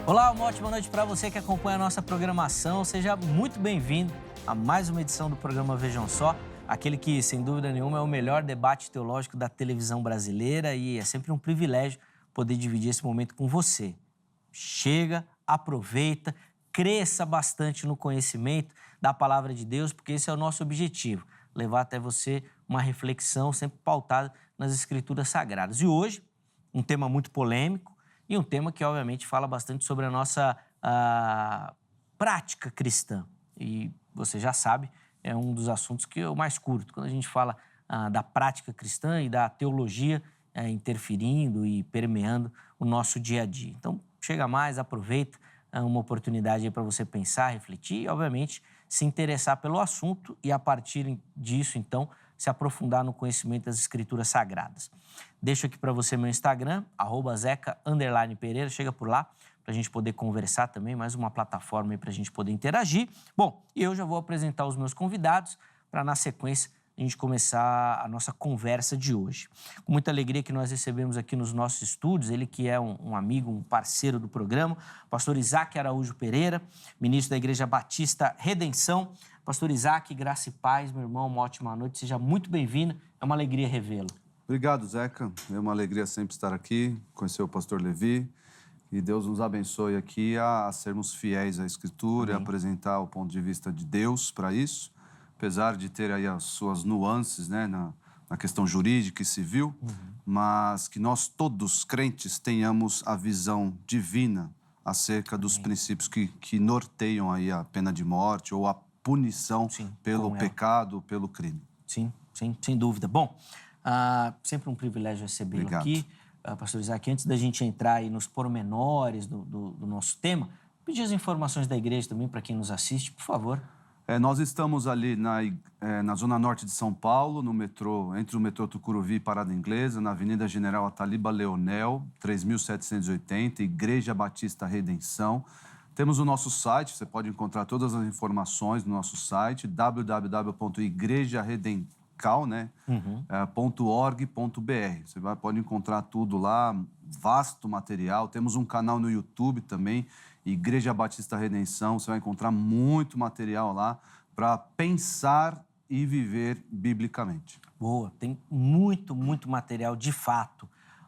Olá, uma ótima noite para você que acompanha a nossa programação. Seja muito bem-vindo a mais uma edição do programa Vejam Só, aquele que, sem dúvida nenhuma, é o melhor debate teológico da televisão brasileira e é sempre um privilégio poder dividir esse momento com você. Chega, aproveita, cresça bastante no conhecimento da palavra de Deus, porque esse é o nosso objetivo, levar até você uma reflexão sempre pautada nas Escrituras Sagradas. E hoje, um tema muito polêmico, e um tema que, obviamente, fala bastante sobre a nossa prática cristã. E você já sabe, é um dos assuntos que eu mais curto. Quando a gente fala da prática cristã e da teologia interferindo e permeando o nosso dia a dia. Então, chega mais, aproveita uma oportunidade para você pensar, refletir e, obviamente, se interessar pelo assunto e, a partir disso, então, se aprofundar no conhecimento das Escrituras Sagradas. Deixo aqui para você meu Instagram, @zeca_pereira, chega por lá para a gente poder conversar também, mais uma plataforma aí para a gente poder interagir. Bom, e eu já vou apresentar os meus convidados para, na sequência, a gente começar a nossa conversa de hoje. Com muita alegria que nós recebemos aqui nos nossos estúdios, ele que é um amigo, um parceiro do programa, pastor Isaac Araújo Pereira, ministro da Igreja Batista Redenção. Pastor Isaac, graça e paz, meu irmão, uma ótima noite, seja muito bem-vindo, é uma alegria revê-lo. Obrigado, Zeca, é uma alegria sempre estar aqui, conhecer o pastor Levi, e Deus nos abençoe aqui a sermos fiéis à Escritura. Amém. E apresentar o ponto de vista de Deus para isso, apesar de ter aí as suas nuances, né, na questão jurídica e civil, mas que nós todos, crentes, tenhamos a visão divina acerca dos princípios que norteiam aí a pena de morte ou a punição pelo pecado, pelo crime. Sim, sem dúvida. Bom, sempre um privilégio recebê-lo aqui. Pastor Isaac, antes da gente entrar aí nos pormenores do nosso tema, pedir as informações da igreja também para quem nos assiste, por favor. Nós estamos ali na zona norte de São Paulo, no metrô, entre o metrô Tucuruvi e Parada Inglesa, na Avenida General Ataliba Leonel, 3780, Igreja Batista Redenção. Temos o nosso site, você pode encontrar todas as informações no nosso site, www.igrejaredencal.org.br. Você pode encontrar tudo lá, vasto material. Temos um canal no YouTube também, Igreja Batista Redenção. Você vai encontrar muito material lá para pensar e viver biblicamente. Boa, tem muito material de fato.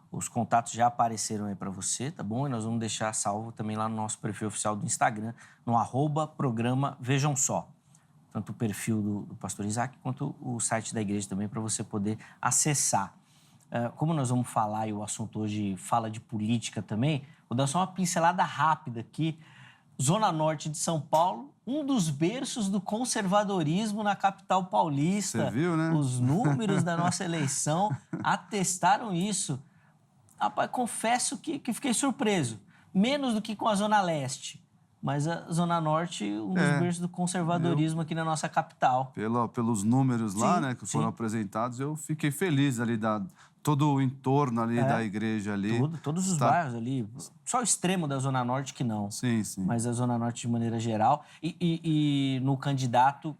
Os contatos já apareceram aí para você, tá bom? E nós vamos deixar salvo também lá no nosso perfil oficial do Instagram, no @programa Vejam Só. Tanto o perfil do pastor Isaac quanto o site da igreja também, para você poder acessar. Como nós vamos falar, e o assunto hoje fala de política também, vou dar só uma pincelada rápida aqui. Zona Norte de São Paulo, um dos berços do conservadorismo na capital paulista. Você viu, né? Os números da nossa eleição atestaram isso. Rapaz, confesso que fiquei surpreso. Menos do que com a Zona Leste. Mas a Zona Norte, um dos berços do conservadorismo aqui na nossa capital. Pelos números lá, né, que foram apresentados, eu fiquei feliz ali, todo o entorno ali da igreja ali. Todos os bairros ali. Só o extremo da Zona Norte que não. Sim. Mas a Zona Norte de maneira geral. E no candidato...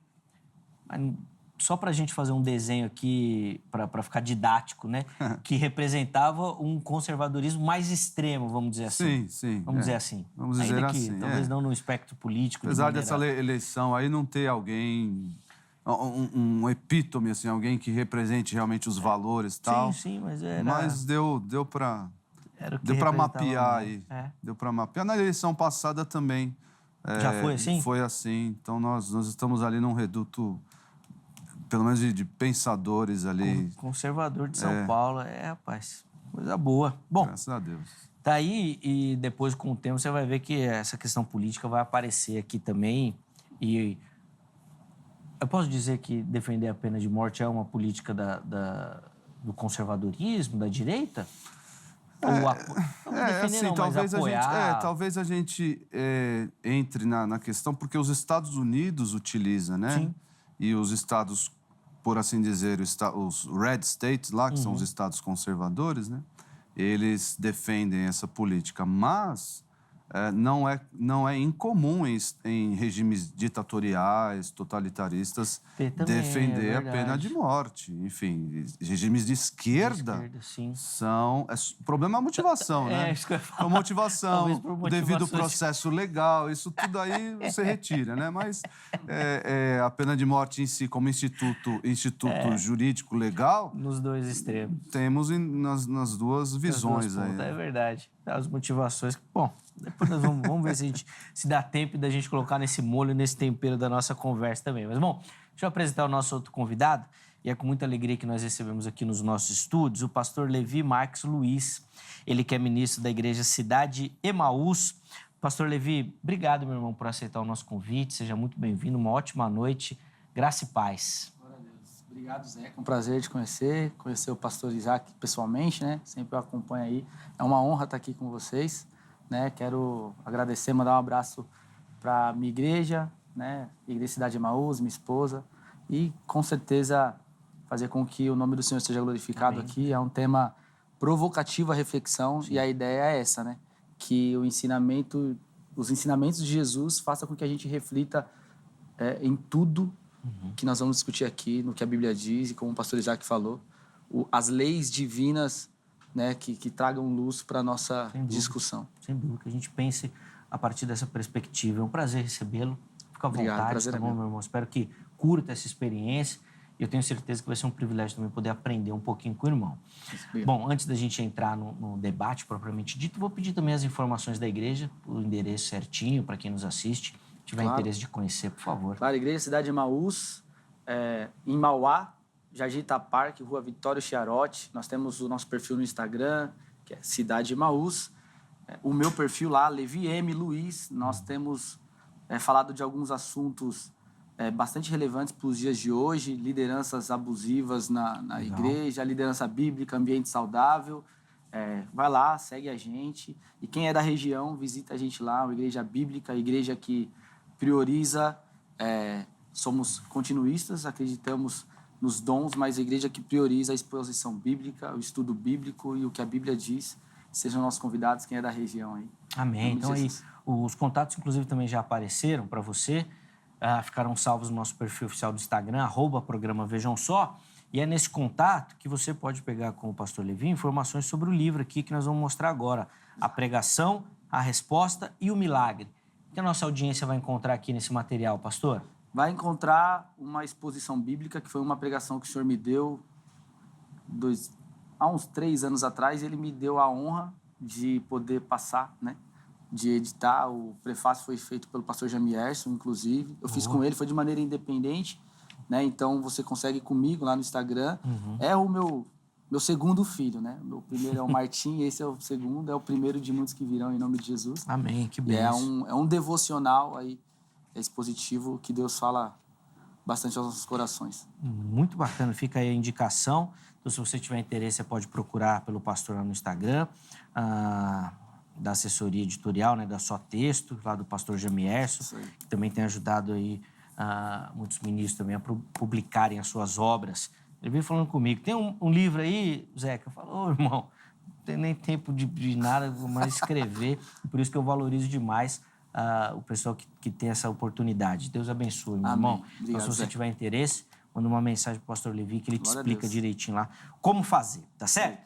Só para a gente fazer um desenho aqui, para ficar didático, né? Que representava um conservadorismo mais extremo, vamos dizer assim. Sim. Vamos dizer assim. Vamos dizer ainda que, assim. talvez não no espectro político. Apesar dessa eleição aí não ter alguém, um epítome, assim, alguém que represente realmente os valores e tal. Sim, mas era... Mas deu para mapear aí. Deu para mapear. Na eleição passada também. Já foi assim? Foi assim. Então nós estamos ali num reduto, pelo menos de pensadores ali. Conservador de São Paulo, rapaz, coisa boa. Bom, graças a Deus. Tá aí, e depois com o tempo você vai ver que essa questão política vai aparecer aqui também. E eu posso dizer que defender a pena de morte é uma política do conservadorismo, da direita? Talvez a gente entre na questão, porque os Estados Unidos utilizam, né? Sim. E os estados, por assim dizer, os red states lá, que são os estados conservadores, né? Eles defendem essa política. Mas não é incomum em regimes ditatoriais, totalitaristas, defender a pena de morte. Enfim, regimes de esquerda sim. o problema é a motivação, né? Isso que eu ia falar. A motivação, Talvez devido processo legal, isso tudo aí você retira, né? Mas a pena de morte em si, como instituto jurídico legal... Nos dois extremos. Temos nas duas visões aí. É verdade. As motivações... Bom, depois nós vamos ver se dá tempo da gente colocar nesse molho, nesse tempero da nossa conversa também. Mas, bom, deixa eu apresentar o nosso outro convidado. E é com muita alegria que nós recebemos aqui nos nossos estúdios o pastor Levi Marques Luiz. Ele que é ministro da Igreja Cidade Emaús. Pastor Levi, obrigado, meu irmão, por aceitar o nosso convite. Seja muito bem-vindo. Uma ótima noite. Graça e paz. Glória a Deus. Obrigado, Zé. É um prazer te conhecer o pastor Isaac pessoalmente, né? Sempre eu acompanho aí. É uma honra estar aqui com vocês, né? Quero agradecer, mandar um abraço para minha igreja, né? Igreja Cidade Emaús, minha esposa. E, com certeza, fazer com que o nome do Senhor seja glorificado. Amém. Aqui. É um tema provocativo à reflexão. Sim. E a ideia é essa, né? Que os ensinamentos de Jesus façam com que a gente reflita em tudo que nós vamos discutir aqui, no que a Bíblia diz, e como o pastor Isaac falou, as leis divinas, né, que tragam luz para a nossa discussão. Sem dúvida, que a gente pense a partir dessa perspectiva. É um prazer recebê-lo. Fica à vontade, tá bom, meu irmão? Espero que curta essa experiência. E eu tenho certeza que vai ser um privilégio também poder aprender um pouquinho com o irmão. Bom, antes da gente entrar no debate propriamente dito, vou pedir também as informações da igreja, o endereço certinho para quem nos assiste, tiver interesse de conhecer, por favor. Claro, Igreja Cidade Emaús, em Mauá, Jardim Itaparque, Rua Vitório Chiarotti. Nós temos o nosso perfil no Instagram, que é Cidade Emaús. O meu perfil lá, Levi M. Luiz. Nós temos falado de alguns assuntos bastante relevantes para os dias de hoje, lideranças abusivas na igreja, liderança bíblica, ambiente saudável. Vai lá, segue a gente. E quem é da região, visita a gente lá, uma igreja bíblica, igreja que prioriza, somos continuistas, acreditamos nos dons, mas a igreja que prioriza a exposição bíblica, o estudo bíblico e o que a Bíblia diz. Sejam nossos convidados, quem é da região aí. Amém. Então aí, os contatos, inclusive, também já apareceram para você. Ficaram salvos no nosso perfil oficial do Instagram, @programa Vejam Só. E é nesse contato que você pode pegar com o pastor Levi informações sobre o livro aqui que nós vamos mostrar agora. A pregação, a resposta e o milagre. O que a nossa audiência vai encontrar aqui nesse material, pastor? Vai encontrar uma exposição bíblica, que foi uma pregação que o senhor me deu há uns 3 anos atrás. Ele me deu a honra de poder passar, né? De editar. O prefácio foi feito pelo pastor Jamierson, inclusive. Eu fiz com ele, foi de maneira independente, né? Então, você consegue comigo lá no Instagram. É o meu segundo filho, né? O meu primeiro é o Martim, esse é o segundo, é o primeiro de muitos que virão em nome de Jesus. Amém, que bênção. É um devocional aí, expositivo, que Deus fala bastante aos nossos corações. Muito bacana, fica aí a indicação. Então, se você tiver interesse, você pode procurar pelo pastor lá no Instagram, da assessoria editorial, né, da Só Texto, lá do pastor Jamierson, que também tem ajudado aí muitos ministros também a publicarem as suas obras. Ele veio falando comigo, tem um livro aí, Zeca? Eu falo, irmão, não tem nem tempo de nada, mas escrever, por isso que eu valorizo demais o pessoal que tem essa oportunidade. Deus abençoe, meu irmão. Obrigado, então, se você tiver interesse, manda uma mensagem para o pastor Levi, que ele te explica direitinho lá como fazer, tá certo?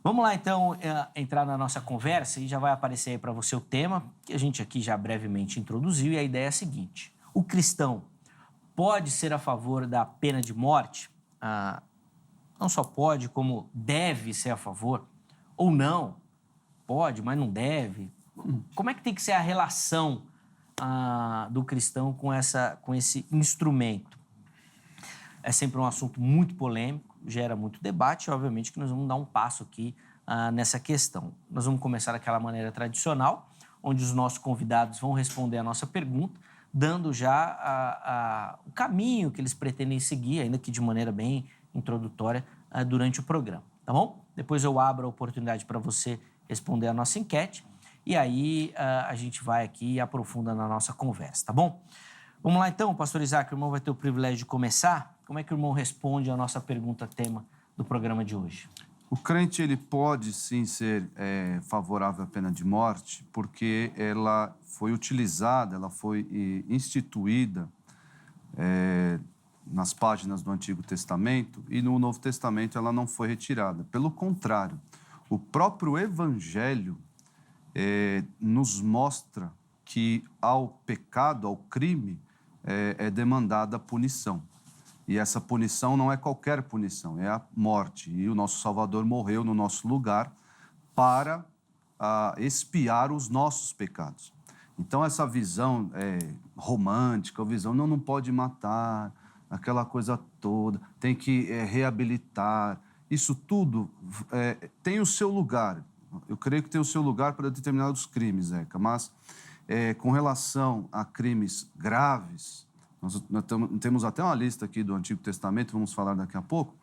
Vamos lá, então, entrar na nossa conversa e já vai aparecer aí para você o tema, que a gente aqui já brevemente introduziu, e a ideia é a seguinte: o cristão pode ser a favor da pena de morte? Não só pode, como deve ser a favor? Ou não? Pode, mas não deve? Como é que tem que ser a relação do cristão com esse instrumento? É sempre um assunto muito polêmico, gera muito debate, e obviamente que nós vamos dar um passo aqui nessa questão. Nós vamos começar daquela maneira tradicional, onde os nossos convidados vão responder a nossa pergunta, dando já o caminho que eles pretendem seguir, ainda que de maneira bem introdutória, durante o programa, tá bom? Depois eu abro a oportunidade para você responder a nossa enquete, e aí a gente vai aqui e aprofunda na nossa conversa, tá bom? Vamos lá então, pastor Isaac, o irmão vai ter o privilégio de começar. Como é que o irmão responde a nossa pergunta tema do programa de hoje? O crente ele pode sim ser favorável à pena de morte, porque ela foi utilizada, ela foi instituída nas páginas do Antigo Testamento, e no Novo Testamento ela não foi retirada. Pelo contrário, o próprio Evangelho nos mostra que ao pecado, ao crime, é demandada a punição. E essa punição não é qualquer punição, é a morte. E o nosso Salvador morreu no nosso lugar para expiar os nossos pecados. Então, essa visão romântica, a visão não pode matar, aquela coisa toda, tem que reabilitar, isso tudo tem o seu lugar. Eu creio que tem o seu lugar para determinados crimes, Zeca, mas com relação a crimes graves, nós temos até uma lista aqui do Antigo Testamento, vamos falar daqui a pouco,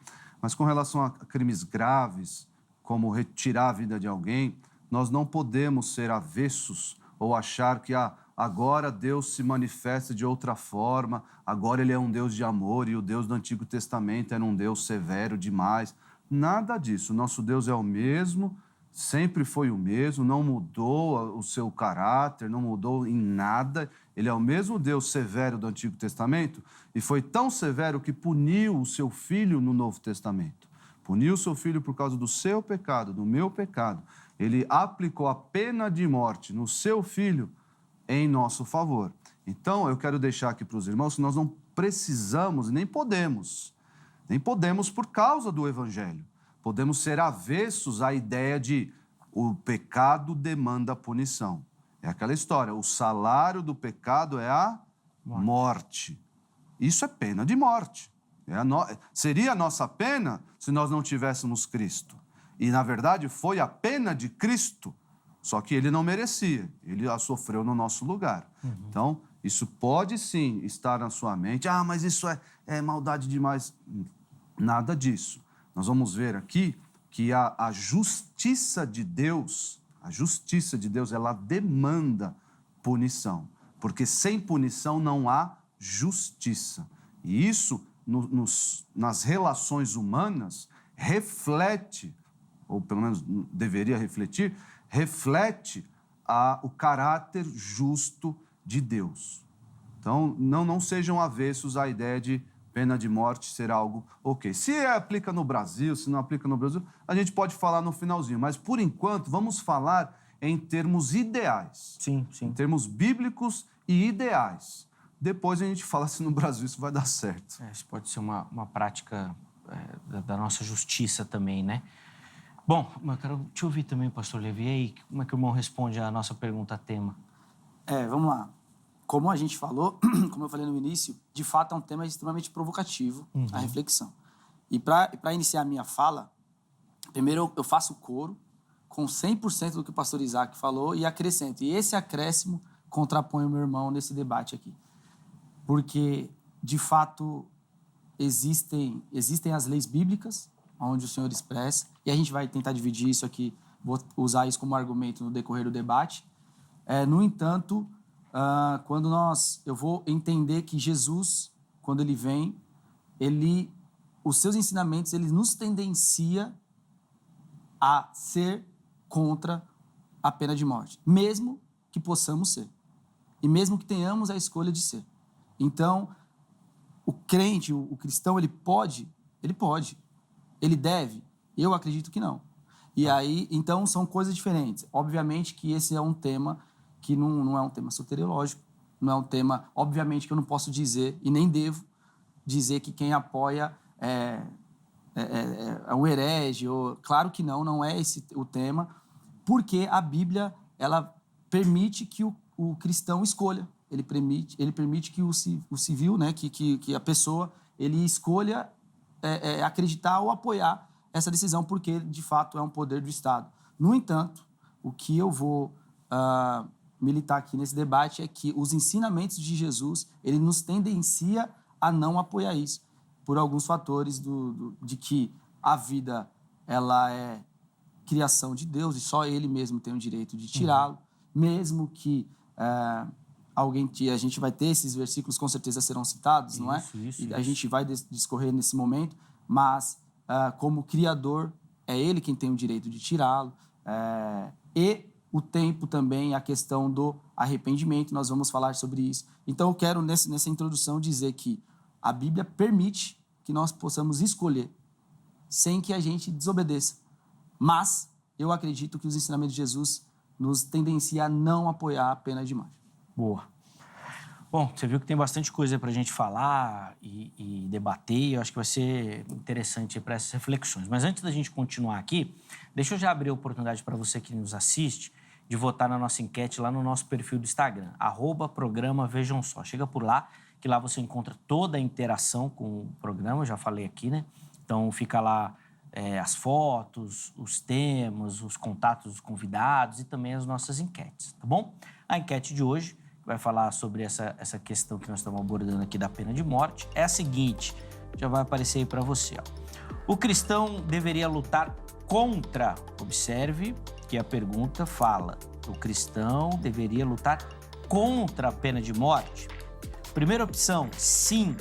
mas com relação a crimes graves, como retirar a vida de alguém, nós não podemos ser avessos ou achar que agora Deus se manifesta de outra forma, agora ele é um Deus de amor e o Deus do Antigo Testamento era um Deus severo demais. Nada disso. Nosso Deus é o mesmo, sempre foi o mesmo, não mudou o seu caráter, não mudou em nada. Ele é o mesmo Deus severo do Antigo Testamento e foi tão severo que puniu o seu filho no Novo Testamento. Puniu o seu filho por causa do seu pecado, do meu pecado. Ele aplicou a pena de morte no seu filho em nosso favor. Então, eu quero deixar aqui para os irmãos que nós não precisamos, nem podemos por causa do Evangelho. Podemos ser avessos à ideia de o pecado demanda punição. É aquela história, o salário do pecado é a morte. Isso é pena de morte. Seria a nossa pena se nós não tivéssemos Cristo. E, na verdade, foi a pena de Cristo, só que ele não merecia. Ele a sofreu no nosso lugar. Então, isso pode sim estar na sua mente. Mas isso é maldade demais. Nada disso. Nós vamos ver aqui que a justiça de Deus, ela demanda punição. Porque sem punição não há justiça. E isso, nas relações humanas, reflete, ou pelo menos deveria refletir, o caráter justo de Deus. Então, não sejam avessos à ideia de pena de morte ser algo ok. Se aplica no Brasil, se não aplica no Brasil, a gente pode falar no finalzinho. Mas, por enquanto, vamos falar em termos ideais. Sim. Em termos bíblicos e ideais. Depois a gente fala se no Brasil isso vai dar certo. Isso pode ser uma prática da nossa justiça também, né? Bom, eu quero te ouvir também, pastor Levi. E aí, como é que o irmão responde à nossa pergunta tema? Vamos lá. Como a gente falou, como eu falei no início, de fato é um tema extremamente provocativo, a reflexão. E para iniciar a minha fala, primeiro eu faço coro com 100% do que o pastor Isaac falou e acrescento. E esse acréscimo contrapõe o meu irmão nesse debate aqui. Porque, de fato, existem as leis bíblicas, onde o Senhor expressa, e a gente vai tentar dividir isso aqui, vou usar isso como argumento no decorrer do debate. No entanto, quando eu vou entender que Jesus, quando ele vem, os seus ensinamentos, ele nos tendencia a ser contra a pena de morte, mesmo que possamos ser, e mesmo que tenhamos a escolha de ser. Então, o crente, o cristão, ele pode, ele deve, eu acredito que não. E aí, então, são coisas diferentes. Obviamente que esse é um tema que não é um tema soteriológico, não é um tema, obviamente, que eu não posso dizer, e nem devo dizer que quem apoia é um herege, claro que não é esse o tema, porque a Bíblia, ela permite que o cristão escolha, ele permite que o civil, né, que a pessoa, ele escolha acreditar ou apoiar essa decisão, porque, de fato, é um poder do Estado. No entanto, o que eu vou militar aqui nesse debate é que os ensinamentos de Jesus, ele nos tendencia a não apoiar isso, por alguns fatores de que a vida, ela é criação de Deus e só Ele mesmo tem o direito de tirá-lo, mesmo que a gente vai ter esses versículos, com certeza serão citados, não é? Isso. A gente vai discorrer nesse momento, mas como Criador, é ele quem tem o direito de tirá-lo. E o tempo também, a questão do arrependimento, nós vamos falar sobre isso. Então, eu quero, nessa introdução, dizer que a Bíblia permite que nós possamos escolher sem que a gente desobedeça. Mas eu acredito que os ensinamentos de Jesus nos tendenciam a não apoiar a pena de morte. Boa. Bom, você viu que tem bastante coisa para a gente falar e debater, eu acho que vai ser interessante para essas reflexões. Mas antes da gente continuar aqui, deixa eu já abrir a oportunidade para você que nos assiste de votar na nossa enquete lá no nosso perfil do Instagram, @programa Vejam Só. Chega por lá, que lá você encontra toda a interação com o programa, eu já falei aqui, né? Então fica lá as fotos, os temas, os contatos dos convidados e também as nossas enquetes, tá bom? A enquete de hoje, que vai falar sobre essa questão que nós estamos abordando aqui da pena de morte, é a seguinte, já vai aparecer aí para você. Ó. O cristão deveria lutar contra, observe que a pergunta fala, o cristão deveria lutar contra a pena de morte? Primeira opção, sim.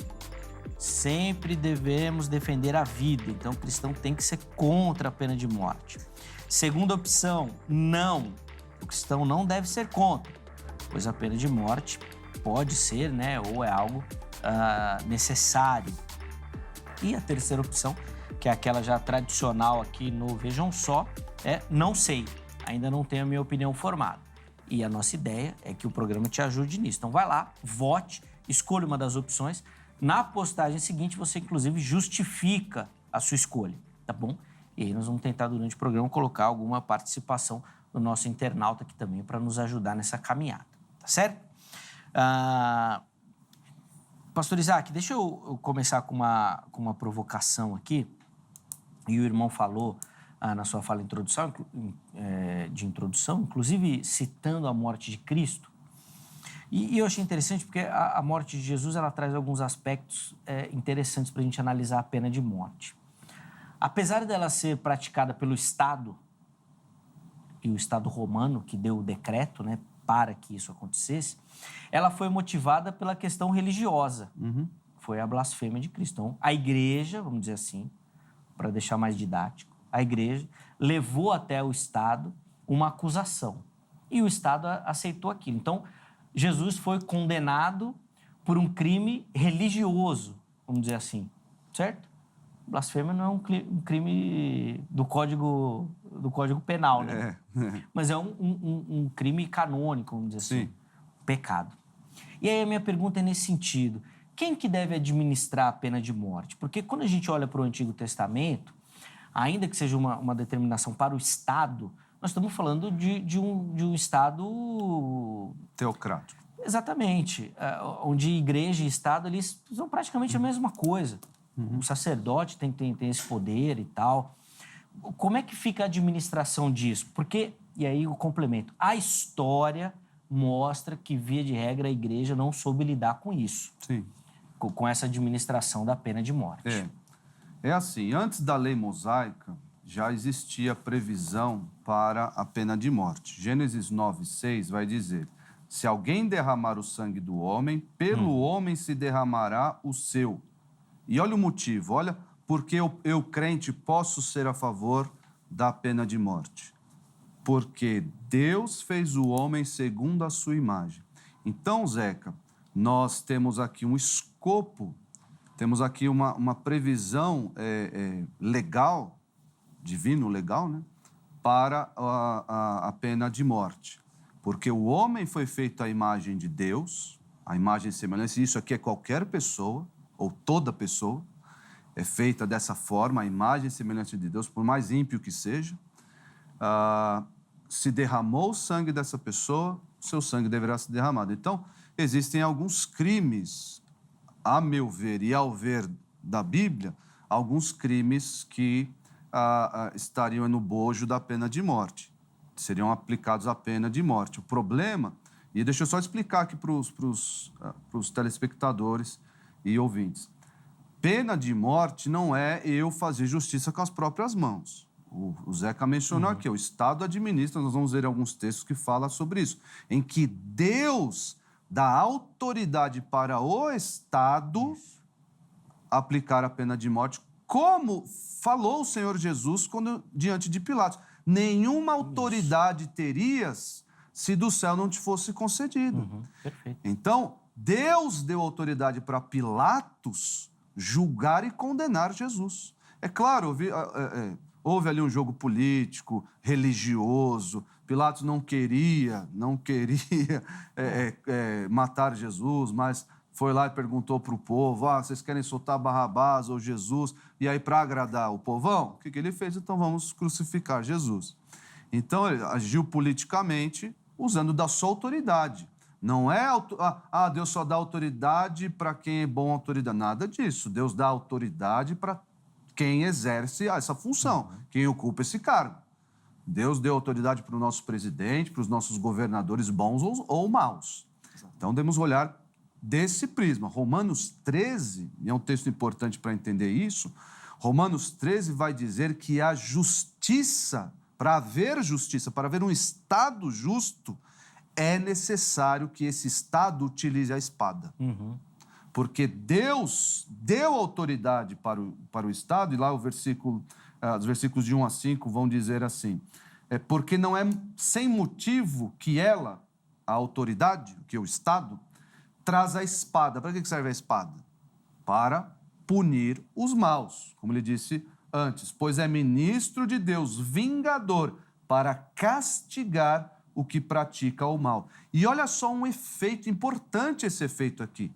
Sempre devemos defender a vida, então o cristão tem que ser contra a pena de morte. Segunda opção, não. O cristão não deve ser contra, pois a pena de morte pode ser, né, ou é algo necessário. E a terceira opção, que é aquela já tradicional aqui no Vejam Só, é não sei, ainda não tenho a minha opinião formada. E a nossa ideia é que o programa te ajude nisso. Então vai lá, vote, escolha uma das opções. Na postagem seguinte, você inclusive justifica a sua escolha, tá bom? E aí nós vamos tentar durante o programa colocar alguma participação do nosso internauta aqui também para nos ajudar nessa caminhada, tá certo? Pastor Isaac, deixa eu começar com uma provocação aqui. E o irmão falou na sua fala de introdução, inclusive citando a morte de Cristo. E eu achei interessante porque a morte de Jesus ela traz alguns aspectos interessantes para a gente analisar a pena de morte. Apesar dela ser praticada pelo Estado, e o Estado romano, que deu o decreto, né, para que isso acontecesse, ela foi motivada pela questão religiosa. Foi a blasfêmia de Cristo. Então, a igreja, vamos dizer assim, para deixar mais didático, a igreja levou até o Estado uma acusação. E o Estado aceitou aquilo. Então, Jesus foi condenado por um crime religioso, vamos dizer assim, certo? Blasfêmia não é um crime do Código Penal, né? Mas é um crime canônico, vamos dizer assim, pecado. E aí a minha pergunta é nesse sentido, quem que deve administrar a pena de morte? Porque quando a gente olha para o Antigo Testamento, ainda que seja uma determinação para o Estado, nós estamos falando de um Estado... teocrático. Exatamente. Onde igreja e Estado, eles são praticamente a mesma coisa. O sacerdote tem esse poder e tal. Como é que fica a administração disso? Porque, e aí o complemento, a história mostra que, via de regra, a igreja não soube lidar com isso. Sim. Com essa administração da pena de morte. É assim, antes da lei mosaica, já existia previsão para a pena de morte. Gênesis 9:6 vai dizer, se alguém derramar o sangue do homem, pelo homem se derramará o seu. E olha o motivo, olha, porque eu crente, posso ser a favor da pena de morte. Porque Deus fez o homem segundo a sua imagem. Então, Zeca, nós temos aqui um escopo, temos aqui uma previsão legal, divino legal, né, para a pena de morte. Porque o homem foi feito à imagem de Deus, a imagem e semelhança, isso aqui é qualquer pessoa, ou toda pessoa, é feita dessa forma, a imagem e semelhança de Deus, por mais ímpio que seja. Se derramou o sangue dessa pessoa, seu sangue deverá ser derramado. Então, existem alguns crimes, a meu ver e ao ver da Bíblia, alguns crimes que estariam no bojo da pena de morte. Seriam aplicados à pena de morte. O problema, e deixa eu só explicar aqui para os telespectadores e ouvintes, pena de morte não é eu fazer justiça com as próprias mãos. O Zeca mencionou aqui, o Estado administra, nós vamos ver alguns textos que falam sobre isso, em que Deus dá autoridade para o Estado aplicar a pena de morte como falou o Senhor Jesus quando diante de Pilatos. Nenhuma autoridade terias se do céu não te fosse concedido. Perfeito. Então, Deus deu autoridade para Pilatos julgar e condenar Jesus. É claro, houve ali um jogo político, religioso. Pilatos não queria matar Jesus, mas foi lá e perguntou para o povo, vocês querem soltar Barrabás ou Jesus? E aí, para agradar o povão, o que ele fez? Então, vamos crucificar Jesus. Então, ele agiu politicamente usando da sua autoridade. Não é, Deus só dá autoridade para quem é bom autoridade. Nada disso. Deus dá autoridade para quem exerce essa função, quem ocupa esse cargo. Deus deu autoridade para o nosso presidente, para os nossos governadores bons ou maus. Então, devemos olhar desse prisma. Romanos 13, e é um texto importante para entender isso, Romanos 13 vai dizer que a justiça, para haver justiça, para haver um Estado justo, é necessário que esse Estado utilize a espada. Porque Deus deu autoridade para o Estado, e lá os versículos de 1 a 5 vão dizer assim, porque não é sem motivo que ela, a autoridade, que é o Estado, traz a espada. Para que serve a espada? Para punir os maus, como ele disse antes, pois é ministro de Deus, vingador, para castigar o que pratica o mal. E olha só um efeito, importante esse efeito aqui.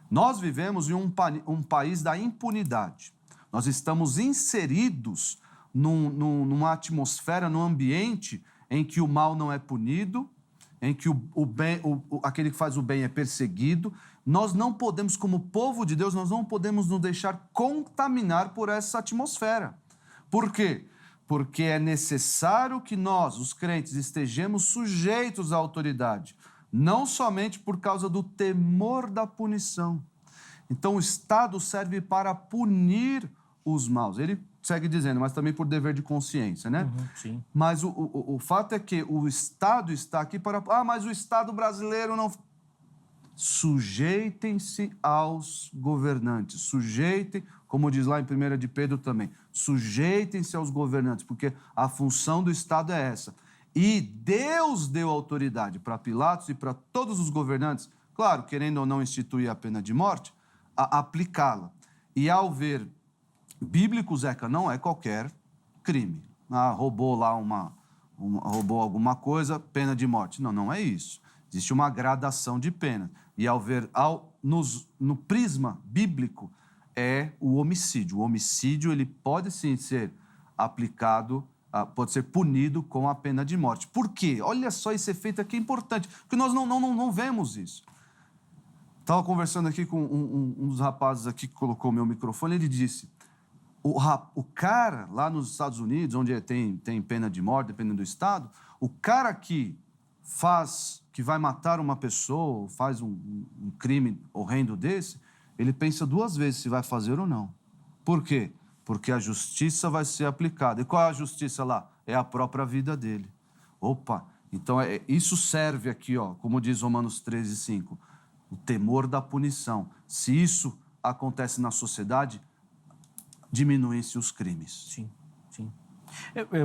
Nós vivemos em um país da impunidade. Nós estamos inseridos numa atmosfera, num ambiente em que o mal não é punido, em que aquele que faz o bem é perseguido. Nós não podemos, como povo de Deus, nós não podemos nos deixar contaminar por essa atmosfera. Por quê? Porque é necessário que nós, os crentes, estejamos sujeitos à autoridade, não somente por causa do temor da punição. Então, o Estado serve para punir os maus. Ele segue dizendo, mas também por dever de consciência, né? Sim. Mas o fato é que o Estado está aqui para... mas o Estado brasileiro não... Sujeitem-se aos governantes, sujeitem, como diz lá em 1 de Pedro também, sujeitem-se aos governantes, porque a função do Estado é essa. E Deus deu autoridade para Pilatos e para todos os governantes, claro, querendo ou não instituir a pena de morte, a aplicá-la. E ao ver bíblico, Zeca, não é qualquer crime. Roubou lá roubou alguma coisa, pena de morte. Não, não é isso. Existe uma gradação de pena. E ao ver no prisma bíblico é o homicídio. O homicídio ele pode sim ser aplicado, pode ser punido com a pena de morte. Por quê? Olha só esse efeito aqui é importante, porque nós não vemos isso. Estava conversando aqui com um dos rapazes aqui que colocou o meu microfone, ele disse, o cara lá nos Estados Unidos, onde tem pena de morte, dependendo do estado, o cara que vai matar uma pessoa, faz um crime horrendo desse, ele pensa 2 vezes se vai fazer ou não. Por quê? Porque a justiça vai ser aplicada. E qual é a justiça lá? É a própria vida dele. Opa! Então, isso serve aqui, como diz Romanos 13, 5, o temor da punição. Se isso acontece na sociedade, diminuem-se os crimes. Sim, sim.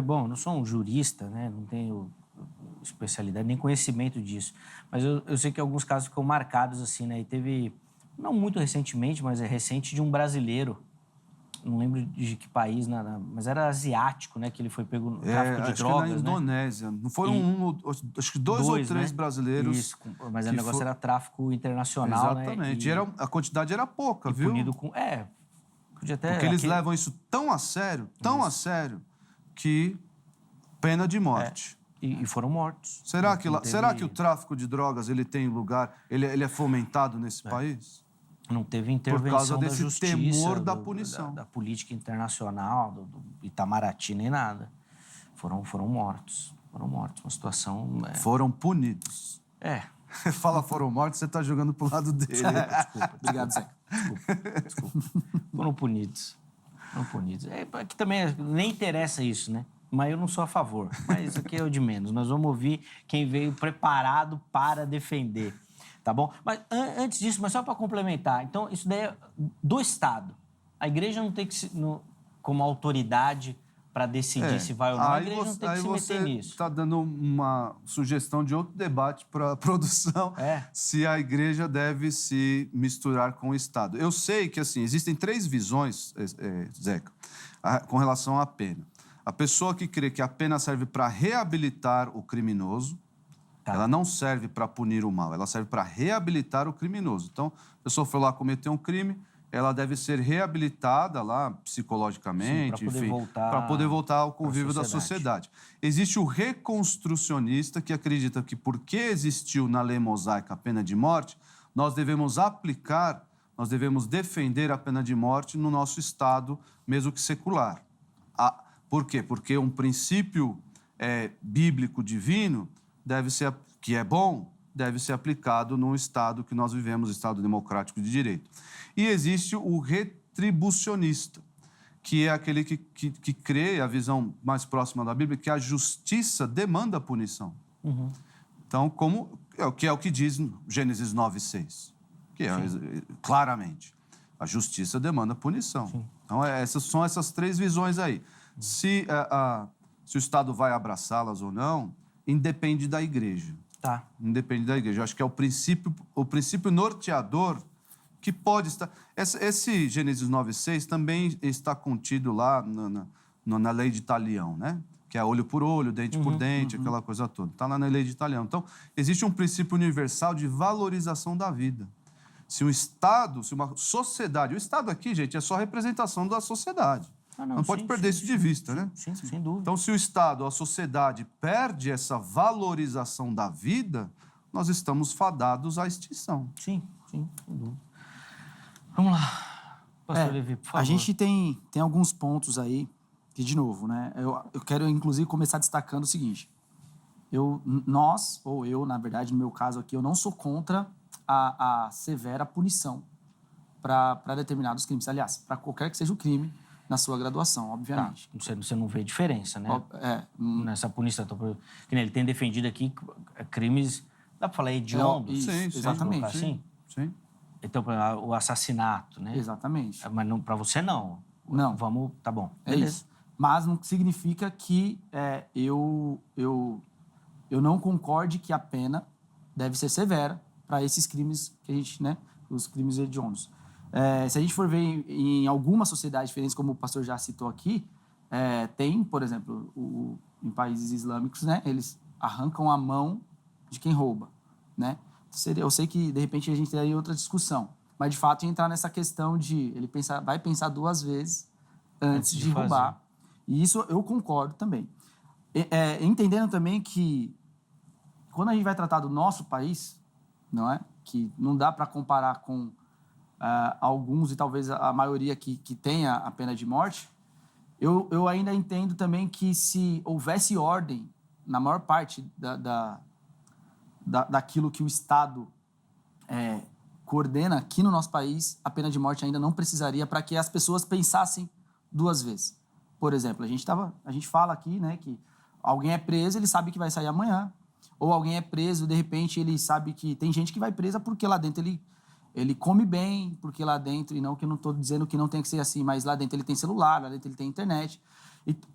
Bom, não sou um jurista, né? Não tenho especialidade, nem conhecimento disso. Mas eu sei que alguns casos ficam marcados assim, né? E teve, não muito recentemente, mas é recente, de um brasileiro, não lembro de que país, mas era asiático, né? Que ele foi pego no tráfico de drogas, que na Indonésia. Né? Não foram acho que dois ou três, né? Brasileiros. Isso, mas o negócio era tráfico internacional, exatamente. né? A quantidade era pouca, viu? Punido com... podia até... Porque eles levam isso tão a sério, que pena de morte. E foram mortos. Será que o tráfico de drogas ele tem lugar, ele é fomentado nesse país? Não teve intervenção da justiça, temor da punição. Da política internacional, do Itamaraty, nem nada. Foram mortos. Foram mortos. Uma situação... Foram punidos. Fala foram mortos, você está jogando pro lado dele. Desculpa. Obrigado, Zé. Desculpa. Foram punidos. Aqui também nem interessa isso, né? Mas eu não sou a favor. Mas isso aqui é o de menos. Nós vamos ouvir quem veio preparado para defender. Tá bom? Mas antes disso, mas só para complementar. Então, isso daí é do Estado. A igreja não tem que, como autoridade para decidir se vai ou não, a igreja não tem que se meter nisso. Você está dando uma sugestão de outro debate para a produção, se a igreja deve se misturar com o Estado. Eu sei que, assim, existem 3 visões, Zeca, com relação à pena. A pessoa que crê que a pena serve para reabilitar o criminoso, ela não serve para punir o mal, ela serve para reabilitar o criminoso. Então, a pessoa foi lá cometer um crime, ela deve ser reabilitada lá psicologicamente, para poder voltar ao convívio da sociedade. Existe o reconstrucionista que acredita que porque existiu na lei mosaica a pena de morte, nós devemos aplicar, nós devemos defender a pena de morte no nosso Estado, mesmo que secular. Por quê? Porque um princípio bíblico divino que é bom, deve ser aplicado no Estado que nós vivemos, Estado democrático de direito. E existe o retribucionista, que é aquele que crê, a visão mais próxima da Bíblia, que a justiça demanda a punição. Então, que é o que diz Gênesis 9:6, que é claramente, a justiça demanda a punição. Sim. Então, são essas 3 visões aí. Se o Estado vai abraçá-las ou não, independe da igreja. Independe da igreja. Eu acho que é o princípio norteador que pode estar... Esse Gênesis 9:6 também está contido lá na lei de Talião, né? Que é olho por olho, dente por dente, aquela coisa toda. Está lá na lei de Talião. Então, existe um princípio universal de valorização da vida. Se o Estado, se uma sociedade... O Estado aqui, gente, é só representação da sociedade. Não pode perder isso de vista, né? Sim, sem dúvida. Então, se o Estado, a sociedade, perde essa valorização da vida, nós estamos fadados à extinção. Sim, sem dúvida. Vamos lá, pastor Levi, por favor. A gente tem alguns pontos aí, que, de novo, né? Eu quero, inclusive, começar destacando o seguinte. Eu, na verdade, no meu caso aqui, eu não sou contra a severa punição para determinados crimes. Aliás, para qualquer que seja o crime, na sua graduação, obviamente. Você não vê diferença, né? Nessa punição. Que ele tem defendido aqui crimes, dá para falar hediondos? Sim, exatamente. Assim? Sim. Então, o assassinato, né? Exatamente. Mas para você, não. Não. Vamos, tá bom. É isso. Mas não significa que eu não concorde que a pena deve ser severa para esses crimes que a gente, né? Os crimes hediondos. Se a gente for ver em algumas sociedades diferentes, como o pastor já citou aqui, tem, por exemplo, em países islâmicos, né, eles arrancam a mão de quem rouba, né? Eu sei que, de repente, a gente teria outra discussão, mas, de fato, entrar nessa questão de ele vai pensar 2 vezes antes de roubar. E isso eu concordo também. Entendendo também que, quando a gente vai tratar do nosso país, não é? Que não dá para comparar com alguns e talvez a maioria que tenha a pena de morte, eu ainda entendo também que se houvesse ordem na maior parte daquilo que o Estado coordena aqui no nosso país, a pena de morte ainda não precisaria para que as pessoas pensassem 2 vezes. Por exemplo, a gente fala aqui, né, que alguém é preso, ele sabe que vai sair amanhã, ou alguém é preso, de repente ele sabe que tem gente que vai presa porque lá dentro ele come bem, porque lá dentro, e não que eu não estou dizendo que não tem que ser assim, mas lá dentro ele tem celular, lá dentro ele tem internet.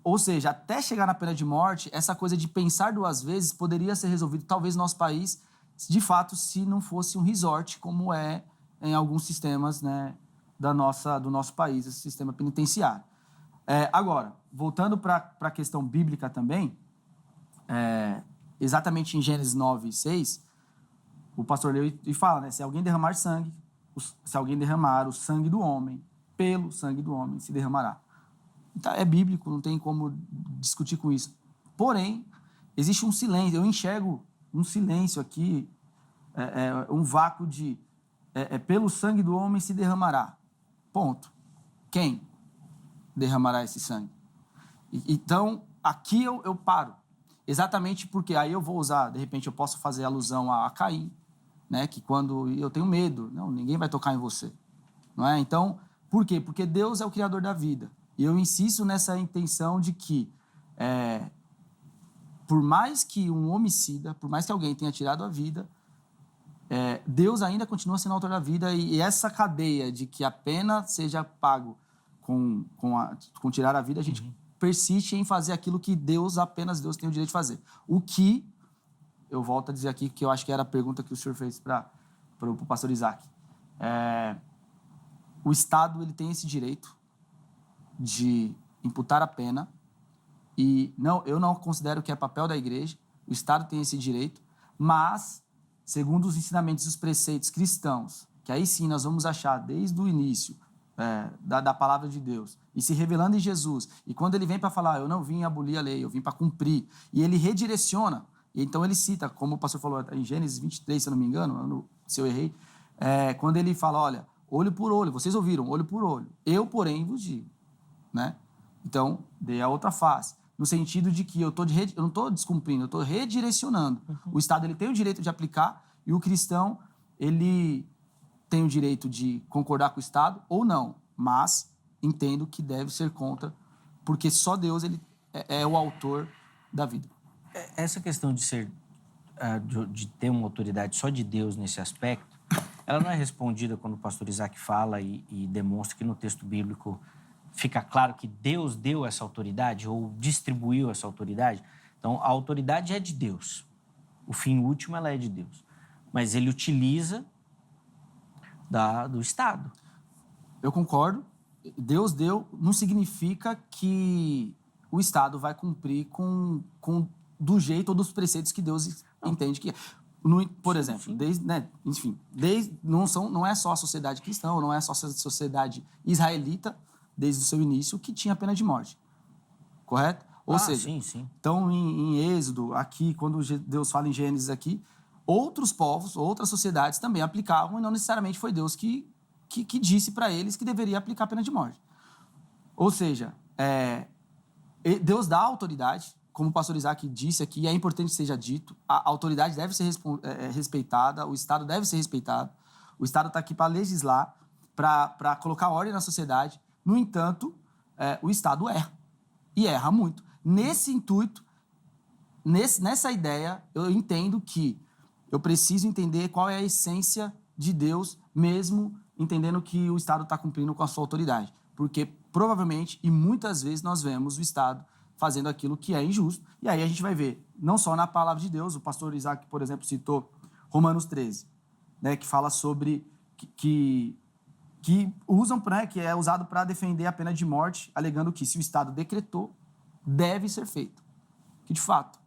Ou seja, até chegar na pena de morte, essa coisa de pensar 2 vezes poderia ser resolvido, talvez, no nosso país, de fato, se não fosse um resort, como é em alguns sistemas, né, do nosso país, esse sistema penitenciário. Agora, voltando para a questão bíblica também, exatamente em Gênesis 9:6, o pastor leu e fala, né? Se alguém derramar sangue, se alguém derramar o sangue do homem, pelo sangue do homem se derramará. Então, é bíblico, não tem como discutir com isso. Porém, existe um silêncio. Eu enxergo um silêncio aqui, um vácuo de pelo sangue do homem se derramará. Ponto. Quem derramará esse sangue? Então, aqui eu paro. Exatamente porque aí eu vou usar, de repente eu posso fazer alusão a Caim, né? Que quando eu tenho medo, não, ninguém vai tocar em você, não é? Então, por quê? Porque Deus é o criador da vida. E eu insisto nessa intenção de que, por mais que um homicida, por mais que alguém tenha tirado a vida, Deus ainda continua sendo o autor da vida, e essa cadeia de que a pena seja pago com tirar a vida, a gente persiste em fazer aquilo que apenas Deus tem o direito de fazer. O que, eu volto a dizer aqui, que eu acho que era a pergunta que o senhor fez para o pastor Isaac. O Estado ele tem esse direito de imputar a pena e eu não considero que é papel da igreja, o Estado tem esse direito, mas, segundo os ensinamentos e os preceitos cristãos, que aí sim nós vamos achar desde o início da palavra de Deus, e se revelando em Jesus, e quando ele vem para falar, eu não vim abolir a lei, eu vim para cumprir, e ele redireciona, e então ele cita, como o pastor falou em Gênesis 23, se eu não me engano, se eu errei, quando ele fala, olha, olho por olho, vocês ouviram, olho por olho, eu, porém, vos digo, né? Então, dê a outra face, no sentido de que eu não estou descumprindo, eu estou redirecionando. O Estado ele tem o direito de aplicar e o cristão ele tem o direito de concordar com o Estado ou não, mas entendo que deve ser contra, porque só Deus ele é o autor da vida. Essa questão de ter uma autoridade só de Deus nesse aspecto, ela não é respondida quando o pastor Isaac fala e demonstra que no texto bíblico fica claro que Deus deu essa autoridade ou distribuiu essa autoridade. Então, a autoridade é de Deus. O fim último, ela é de Deus. Mas ele utiliza do Estado. Eu concordo. Deus deu não significa que o Estado vai cumprir do jeito ou dos preceitos que Deus entende que é. Por exemplo, não é só a sociedade cristã, não é só a sociedade israelita, desde o seu início, que tinha pena de morte. Correto? Ou seja, sim. Então, em Êxodo, aqui, quando Deus fala em Gênesis aqui, outros povos, outras sociedades também aplicavam, e não necessariamente foi Deus que disse para eles que deveria aplicar a pena de morte. Ou seja, Deus dá autoridade, como o pastor Isaac disse aqui, é importante que seja dito, a autoridade deve ser respeitada, o Estado deve ser respeitado, o Estado está aqui para legislar, para colocar ordem na sociedade. No entanto, o Estado erra, e erra muito. Nesse intuito, nessa ideia, eu entendo que eu preciso entender qual é a essência de Deus, mesmo entendendo que o Estado está cumprindo com a sua autoridade. Porque, provavelmente, e muitas vezes, nós vemos o Estado fazendo aquilo que é injusto. E aí a gente vai ver, não só na palavra de Deus, o pastor Isaac, por exemplo, citou Romanos 13, né, que fala sobre que usam, né, que é usado para defender a pena de morte, alegando que se o Estado decretou, deve ser feito. Que de fato.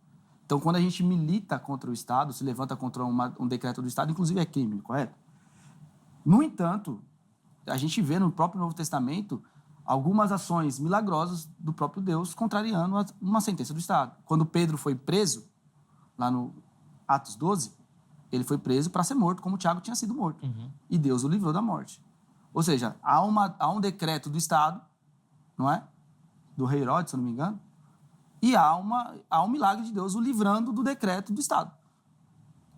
Então, quando a gente milita contra o Estado, se levanta contra um decreto do Estado, inclusive é crime, correto? No entanto, a gente vê no próprio Novo Testamento algumas ações milagrosas do próprio Deus contrariando uma sentença do Estado. Quando Pedro foi preso, lá no Atos 12, ele foi preso para ser morto, como Tiago tinha sido morto. E Deus o livrou da morte. Ou seja, há um decreto do Estado, não é? Do rei Herodes, se eu não me engano, e há um milagre de Deus o livrando do decreto do Estado.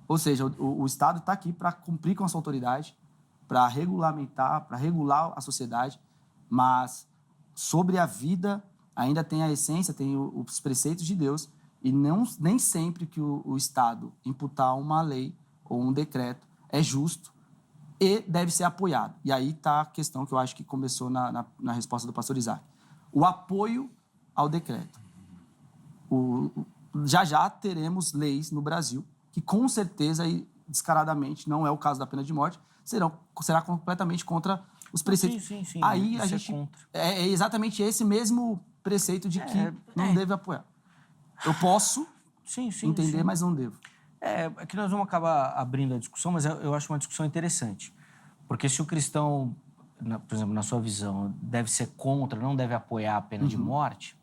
Ou seja, o Estado está aqui para cumprir com a sua autoridade, para regulamentar, para regular a sociedade, mas sobre a vida ainda tem a essência, tem os preceitos de Deus, e nem sempre que o Estado imputar uma lei ou um decreto é justo e deve ser apoiado. E aí está a questão que eu acho que começou na resposta do pastor Isaac. O apoio ao decreto. Já teremos leis no Brasil que, com certeza e descaradamente, não é o caso da pena de morte, será completamente contra os preceitos. Sim. Aí a gente... É exatamente esse mesmo preceito de que não deve apoiar. Eu posso entender, mas não devo. É que nós vamos acabar abrindo a discussão, mas eu acho uma discussão interessante. Porque se o cristão, por exemplo, na sua visão, deve ser contra, não deve apoiar a pena de morte,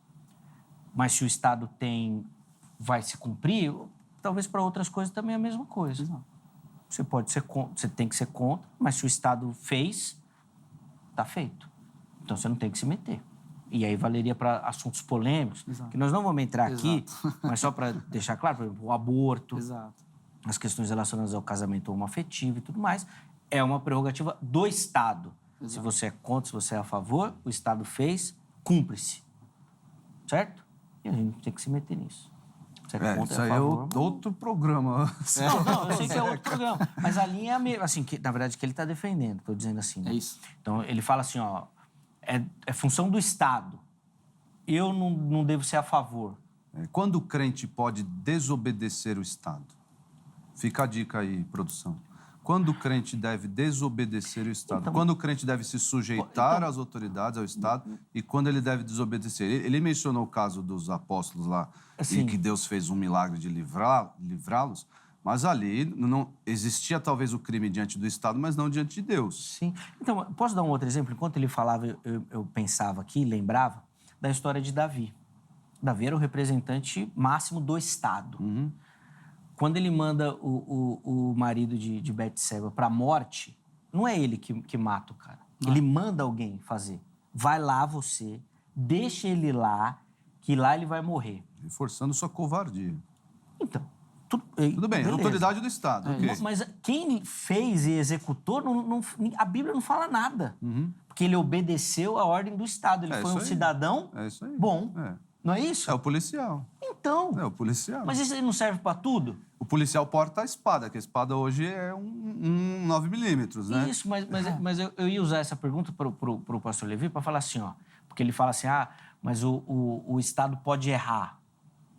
mas se o Estado vai se cumprir, talvez para outras coisas também é a mesma coisa. Exato. Você tem que ser contra, mas se o Estado fez, está feito. Então você não tem que se meter. E aí valeria para assuntos polêmicos, que nós não vamos entrar aqui, mas só para deixar claro, por exemplo, o aborto, as questões relacionadas ao casamento homoafetivo e tudo mais, é uma prerrogativa do Estado. Se você é contra, se você é a favor, o Estado fez, cumpre-se. Certo? E a gente tem que se meter nisso. Você é contra, isso aí favor, é outro programa. Não, eu sei que é outro programa. Mas a linha é a mesma, assim, na verdade, que ele está defendendo, estou dizendo assim. Né? É isso. Então, ele fala assim, ó, é função do Estado. Eu não devo ser a favor. Quando o crente pode desobedecer o Estado? Fica a dica aí, produção. Quando o crente deve desobedecer o Estado? Então, quando o crente deve se sujeitar às autoridades, ao Estado? E quando ele deve desobedecer? Ele mencionou o caso dos apóstolos lá, Assim, e que Deus fez um milagre de livrá-los, mas ali não existia talvez o crime diante do Estado, mas não diante de Deus. Sim. Então, posso dar um outro exemplo? Enquanto ele falava, eu pensava aqui, lembrava da história de Davi. Davi era o representante máximo do Estado. Uhum. Quando ele manda o marido de Betseba para a morte, não é ele que mata o cara. Ele manda alguém fazer. Vai lá você, deixa ele lá, que lá ele vai morrer. Reforçando sua covardia. Então, Tudo bem, beleza. autoridade do Estado. ok. Mas quem fez e executou, a Bíblia não fala nada. Uhum. Porque ele obedeceu a ordem do Estado. Ele foi um isso aí. cidadão É isso aí. bom. É. Não é isso? É o policial. Então. É o policial. Mas isso aí não serve para tudo? O policial porta a espada, que a espada hoje é um 9mm, né? Isso, mas eu ia usar essa pergunta para o pastor Levi para falar assim, ó. Porque ele fala assim, mas o Estado pode errar.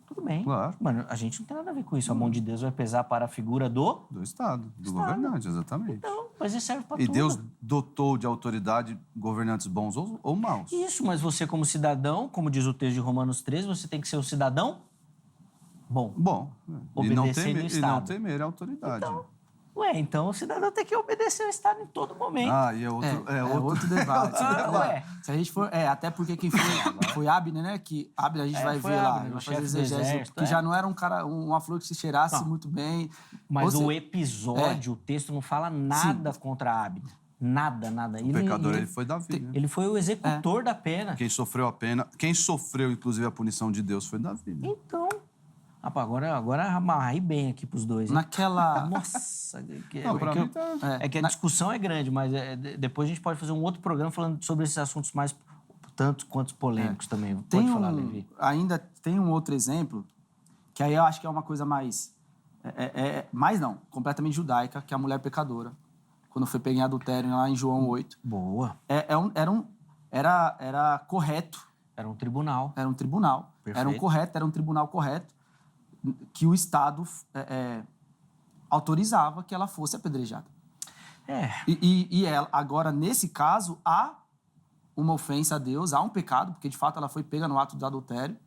Tudo bem. Claro. Mano, a gente não tem nada a ver com isso. A mão de Deus vai pesar para a figura do... Do Estado, do Estado. governante, exatamente. Então, mas isso serve para E tudo. Deus dotou de autoridade governantes bons ou maus. Isso, mas você como cidadão, como diz o texto de Romanos 13, você tem que ser um cidadão bom. Bom, Obedecendo o e Estado. não temer a autoridade. Então o cidadão tem que obedecer ao Estado em todo momento. E é outro debate. Ué. Se a gente for, até porque quem foi Abner, né? Que Abner a gente vai foi ver lá, Abner, o vai chefe fazer do exégese, exército, que já não era um cara, uma flor que se cheirasse Não. muito bem. Mas Ou o seja, episódio, o texto não fala nada contra Abner. Nada. O pecador ele foi Davi, né? Ele foi o executor da pena. Quem sofreu a pena, quem sofreu inclusive a punição de Deus foi Davi, né? Então, agora amarrei bem aqui pros dois. Hein? naquela... Nossa, Não, pra mim tá... é que a discussão é grande, mas depois a gente pode fazer um outro programa falando sobre esses assuntos mais tanto quanto polêmicos também. Pode falar, Levi. Ainda tem um outro exemplo, que aí eu acho que é uma coisa mais... mais não, completamente judaica, que é a mulher pecadora. Quando foi pega em adultério, lá em João 8. Boa. Era correto. Era um tribunal. Era um tribunal. Perfeito. Era um tribunal correto que o Estado autorizava que ela fosse apedrejada. E ela, agora, nesse caso, há uma ofensa a Deus, há um pecado, porque, de fato, ela foi pega no ato do adultério.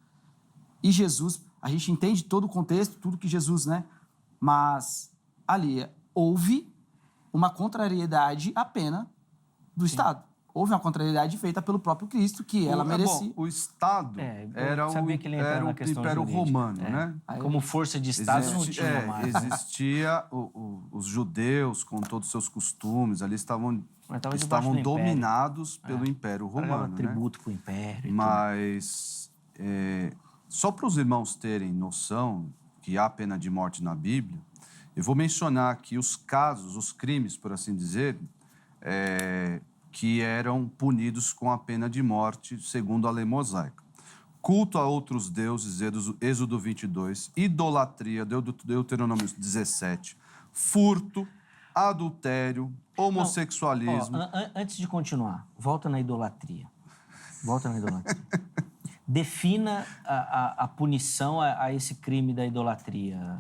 E Jesus, a gente entende todo o contexto, tudo que Jesus, né? Mas ali houve uma contrariedade à pena do Estado. Houve uma contrariedade feita pelo próprio Cristo, que ela merecia. Bom, o Estado era o Império Romano, né? Como força de Estado não tinha mais. Existia os judeus com todos os seus costumes, ali estavam dominados pelo Império Romano, né? Tributo para o Império. Mas só para os irmãos terem noção que há pena de morte na Bíblia, eu vou mencionar aqui os casos, os crimes, por assim dizer, que eram punidos com a pena de morte, segundo a lei mosaica. Culto a outros deuses, Êxodo 22, idolatria, Deuteronômio 17, furto, adultério, homossexualismo. Antes de continuar, volta na idolatria. Defina a punição a esse crime da idolatria.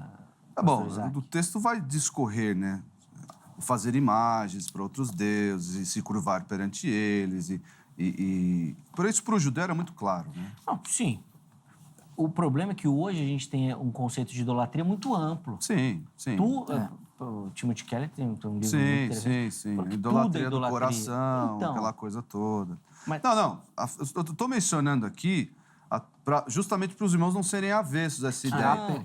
Tá bom, o texto vai discorrer, né? Fazer imagens para outros deuses e se curvar perante eles. Por isso, para o judeu era muito claro, né? Não, sim. O problema é que hoje a gente tem um conceito de idolatria muito amplo. Sim. O Timothy Keller tem um livro muito Sim. Idolatria do idolatria. coração, Então, aquela coisa toda. Mas... Não. Eu estou mencionando aqui justamente para os irmãos não serem avessos a essa ideia.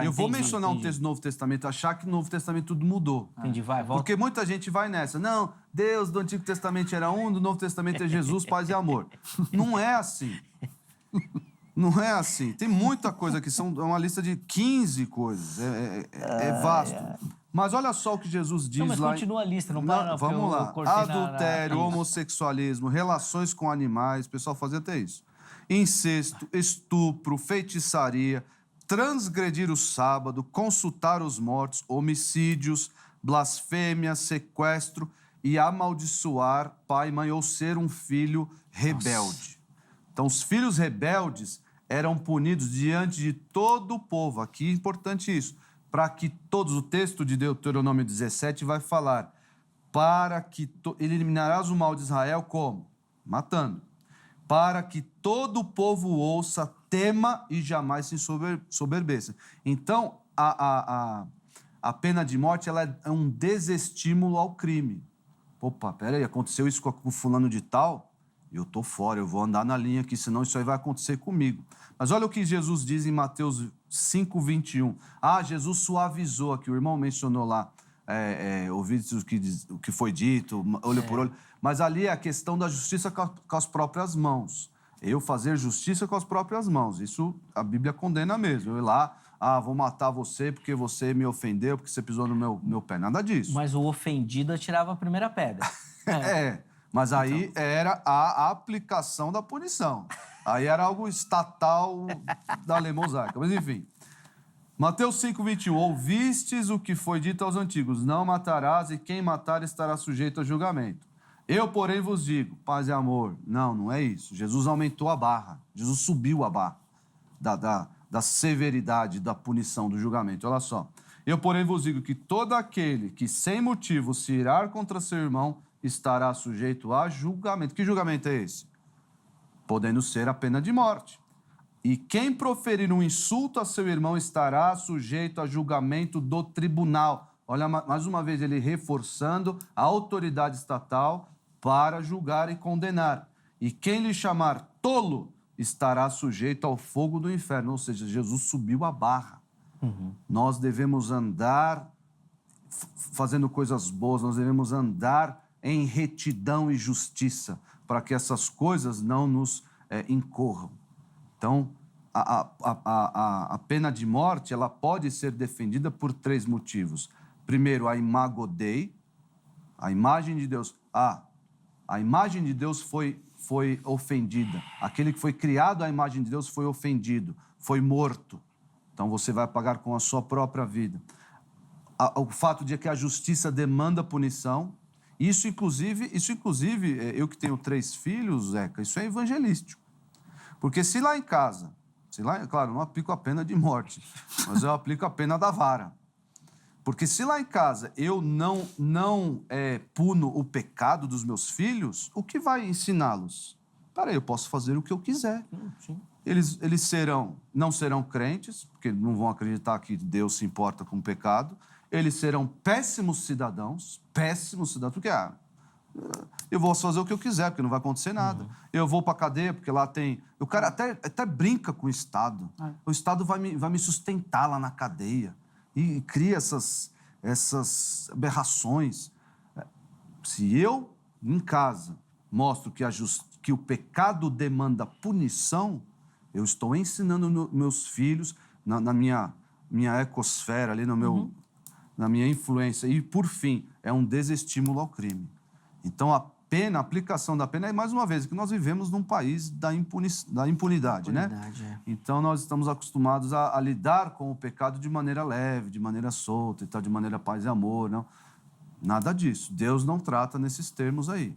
Eu vou mencionar um texto do Novo Testamento, achar que no Novo Testamento tudo mudou. Entendi, volta. Porque muita gente vai nessa. Não, Deus do Antigo Testamento era um, do Novo Testamento é Jesus, paz e amor. Não é assim. Não é assim. Tem muita coisa aqui, é uma lista de 15 coisas. É vasto. Mas olha só o que Jesus diz mas lá. Continua a lista, não para. Vamos lá. Adultério, homossexualismo, relações com animais, o pessoal fazia até isso. Incesto, estupro, feitiçaria, transgredir o sábado, consultar os mortos, homicídios, blasfêmia, sequestro e amaldiçoar pai e mãe ou ser um filho rebelde. Então, os filhos rebeldes eram punidos diante de todo o povo. Aqui é importante isso. Para que todos, o texto de Deuteronômio 17 vai falar, para que eliminarás o mal de Israel como? Matando. Para que todo o povo ouça, tema e jamais se soberbeça. Então, a pena de morte ela é um desestímulo ao crime. Opa, peraí, aconteceu isso com o fulano de tal? Eu tô fora, eu vou andar na linha aqui, senão isso aí vai acontecer comigo. Mas olha o que Jesus diz em Mateus 5:21. Jesus suavizou aqui, o irmão mencionou lá, ouviste o que foi dito, olho por olho. Mas ali é a questão da justiça com as próprias mãos. Eu fazer justiça com as próprias mãos. Isso a Bíblia condena mesmo. Eu ir lá, vou matar você porque você me ofendeu, porque você pisou no meu pé. Nada disso. Mas o ofendido atirava a primeira pedra. Mas aí era a aplicação da punição. Aí era algo estatal da lei mosaica. Mas enfim. Mateus 5:21. Ouvistes o que foi dito aos antigos, não matarás e quem matar estará sujeito a julgamento. Eu, porém, vos digo, paz e amor. Não é isso. Jesus aumentou a barra. Jesus subiu a barra da severidade, da punição, do julgamento. Olha só. Eu, porém, vos digo que todo aquele que sem motivo se irar contra seu irmão estará sujeito a julgamento. Que julgamento é esse? Podendo ser a pena de morte. E quem proferir um insulto a seu irmão estará sujeito a julgamento do tribunal. Olha, mais uma vez, ele reforçando a autoridade estatal para julgar e condenar. E quem lhe chamar tolo estará sujeito ao fogo do inferno. Ou seja, Jesus subiu a barra. Nós devemos andar fazendo coisas boas, nós devemos andar em retidão e justiça, para que essas coisas não nos incorram. Então, a pena de morte ela pode ser defendida por 3 motivos. Primeiro, a imago Dei, a imagem de Deus. A imagem de Deus foi ofendida. Aquele que foi criado à imagem de Deus foi ofendido, foi morto. Então, você vai pagar com a sua própria vida. O fato de que a justiça demanda punição. Isso, inclusive, eu que tenho 3 filhos, Zeca, isso é evangelístico. Porque se lá em casa, claro, não aplico a pena de morte, mas eu aplico a pena da vara. Porque se lá em casa eu não puno o pecado dos meus filhos, o que vai ensiná-los? Peraí, eu posso fazer o que eu quiser. Sim. Eles não serão crentes, porque não vão acreditar que Deus se importa com o pecado. Eles serão péssimos cidadãos, porque eu vou fazer o que eu quiser, porque não vai acontecer nada. Eu vou para a cadeia, porque lá tem... O cara até brinca com o Estado. O Estado vai me sustentar lá na cadeia. E cria essas aberrações. Se eu, em casa, mostro que o pecado demanda punição, eu estou ensinando meus filhos, na minha ecosfera, ali na minha influência. E, por fim, é um desestímulo ao crime. Então, a aplicação da pena é, mais uma vez, que nós vivemos num país da impunidade, né? Então, nós estamos acostumados a lidar com o pecado de maneira leve, de maneira solta, e tal, de maneira paz e amor, não? Nada disso. Deus não trata nesses termos aí.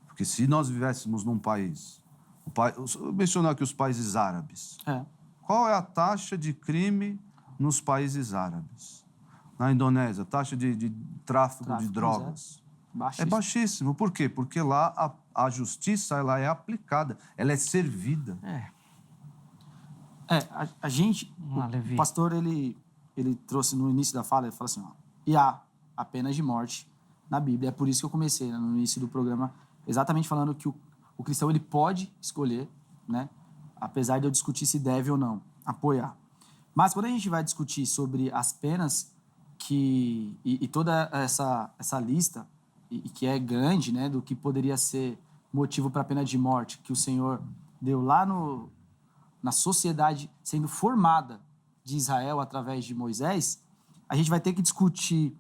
Porque se nós vivêssemos num país... Vou mencionar aqui os países árabes. Qual é a taxa de crime nos países árabes? Na Indonésia, taxa de tráfico de drogas. Baixíssimo. É baixíssimo. Por quê? Porque lá a justiça ela é aplicada, ela é servida. A gente... O pastor, ele trouxe no início da fala, ele falou assim, e há a pena de morte na Bíblia. É por isso que eu comecei, né, no início do programa, exatamente falando que o cristão ele pode escolher, né, apesar de eu discutir se deve ou não apoiar. Mas quando a gente vai discutir sobre as penas e toda essa lista, e que é grande, né, do que poderia ser motivo para a pena de morte, que o Senhor deu lá na sociedade sendo formada de Israel através de Moisés, a gente vai ter que discutir,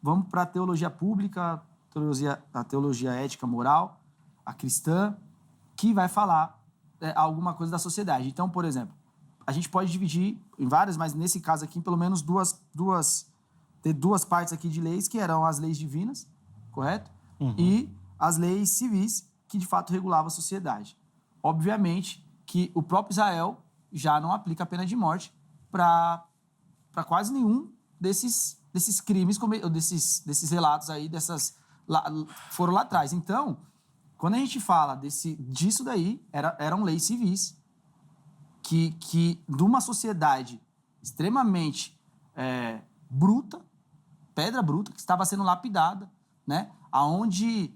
vamos para a teologia pública, a teologia ética, moral, a cristã, que vai falar alguma coisa da sociedade. Então, por exemplo, a gente pode dividir em várias, mas nesse caso aqui, pelo menos duas partes aqui de leis, que eram as leis divinas correto? E as leis civis, que de fato regulavam a sociedade. Obviamente que o próprio Israel já não aplica a pena de morte para quase nenhum desses crimes, desses relatos aí, foram lá atrás. Então, quando a gente fala disso daí, eram leis civis que de uma sociedade extremamente bruta, pedra bruta, que estava sendo lapidada, né? Onde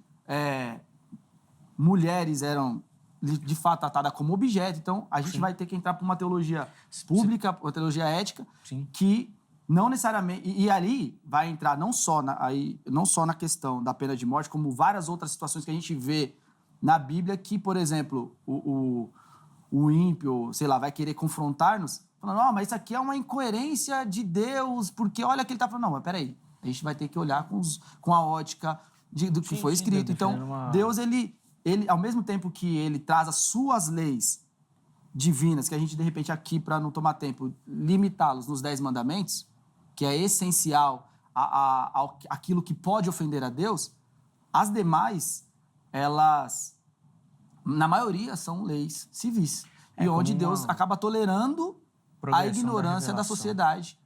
mulheres eram, de fato, tratadas como objeto. Então, a gente vai ter que entrar para uma teologia pública, uma teologia ética, que não necessariamente... E ali vai entrar não só na questão da pena de morte, como várias outras situações que a gente vê na Bíblia que, por exemplo, o ímpio, sei lá, vai querer confrontar-nos, falando, mas isso aqui é uma incoerência de Deus, porque olha que ele está falando. Não, mas peraí, a gente vai ter que olhar com a ótica do que foi escrito. Então, Deus, ele, ao mesmo tempo que ele traz as suas leis divinas, que a gente, de repente, aqui, para não tomar tempo, limitá-los nos 10 mandamentos, que é essencial aquilo que pode ofender a Deus, as demais, elas, na maioria, são leis civis. E onde Deus acaba tolerando a ignorância da sociedade,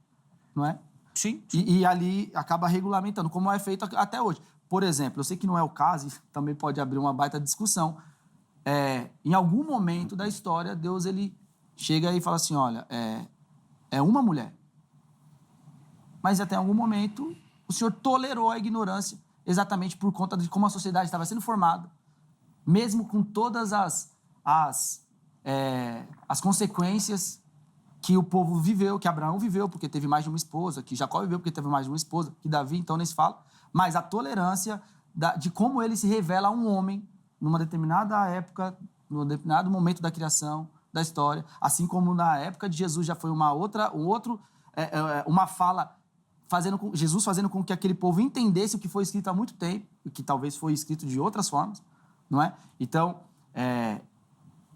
não é? Sim. E ali acaba regulamentando, como é feito até hoje. Por exemplo, eu sei que não é o caso, e também pode abrir uma baita discussão. Em algum momento da história, Deus ele chega e fala assim, olha, é uma mulher. Mas até algum momento, o Senhor tolerou a ignorância exatamente por conta de como a sociedade estava sendo formada, mesmo com todas as consequências que o povo viveu, que Abraão viveu, porque teve mais de uma esposa, que Jacó viveu, porque teve mais de uma esposa, que Davi, então, nem se fala. Mas a tolerância de como ele se revela a um homem numa determinada época, num determinado momento da criação, da história, assim como na época de Jesus já foi uma fala, Jesus fazendo com que aquele povo entendesse o que foi escrito há muito tempo, e que talvez foi escrito de outras formas, não é? Então,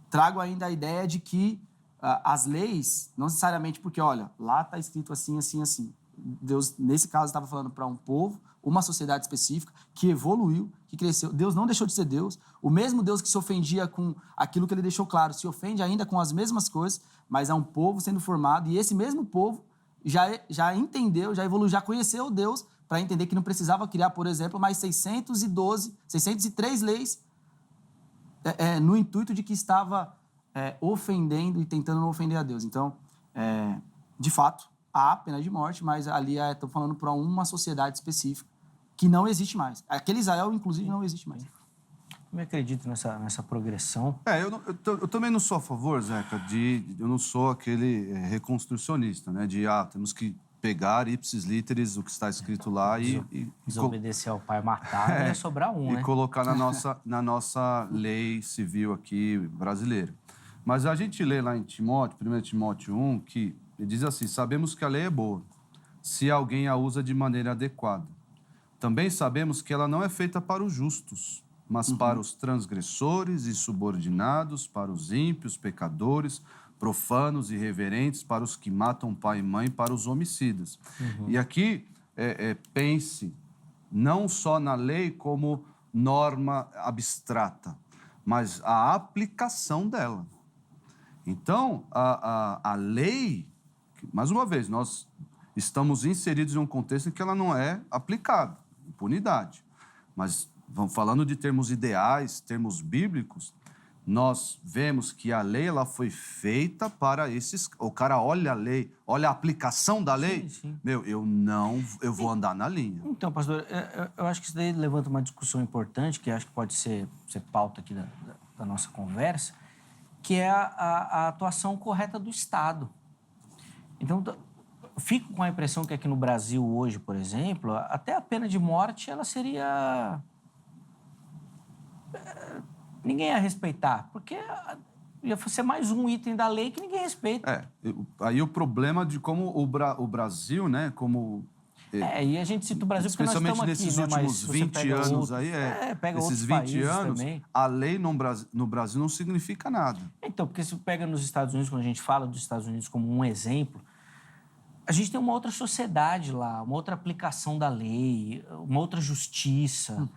trago ainda a ideia de que as leis, não necessariamente porque, olha, lá está escrito assim, assim, assim. Deus, nesse caso, estava falando para um povo, uma sociedade específica, que evoluiu, que cresceu. Deus não deixou de ser Deus. O mesmo Deus que se ofendia com aquilo que ele deixou claro, se ofende ainda com as mesmas coisas, mas é um povo sendo formado, e esse mesmo povo já entendeu, já evoluiu, já conheceu Deus, para entender que não precisava criar, por exemplo, mais 603 leis, no intuito de que estava ofendendo e tentando não ofender a Deus. Então, de fato, há pena de morte, mas ali estão falando para uma sociedade específica que não existe mais. Aquele Israel, inclusive, não existe mais. Eu acredito nessa progressão. Eu também não sou a favor, Zeca, eu não sou aquele reconstrucionista, né? Temos que pegar ipsis literis o que está escrito lá e desobedecer ao pai, matar, ia sobrar né? E colocar na nossa lei civil aqui brasileira. Mas a gente lê lá em Timóteo, 1 Timóteo 1, que ele diz assim, sabemos que a lei é boa, se alguém a usa de maneira adequada. Também sabemos que ela não é feita para os justos, mas para os transgressores e subordinados, para os ímpios, pecadores, profanos e irreverentes, para os que matam pai e mãe, para os homicidas. E aqui, pense não só na lei como norma abstrata, mas a aplicação dela. Então, a lei, mais uma vez, nós estamos inseridos em um contexto em que ela não é aplicada, impunidade. Mas, vamos falando de termos ideais, termos bíblicos, nós vemos que a lei ela foi feita para esses... O cara olha a lei, olha a aplicação da lei, sim. Eu vou andar na linha. Então, pastor, eu acho que isso daí levanta uma discussão importante, que acho que pode ser pauta aqui da nossa conversa, que é a atuação correta do Estado. Então, fico com a impressão que aqui no Brasil hoje, por exemplo, até a pena de morte, ela seria... Ninguém ia respeitar, porque ia ser mais um item da lei que ninguém respeita. Aí o problema de como o Brasil, né, como... e a gente cita o Brasil porque nós estamos aqui, nesses últimos 20 anos aí, pega esses 20 anos, também. A lei no Brasil não significa nada. Então, porque se pega nos Estados Unidos, quando a gente fala dos Estados Unidos como um exemplo, A gente tem uma outra sociedade lá, uma outra aplicação da lei, uma outra justiça.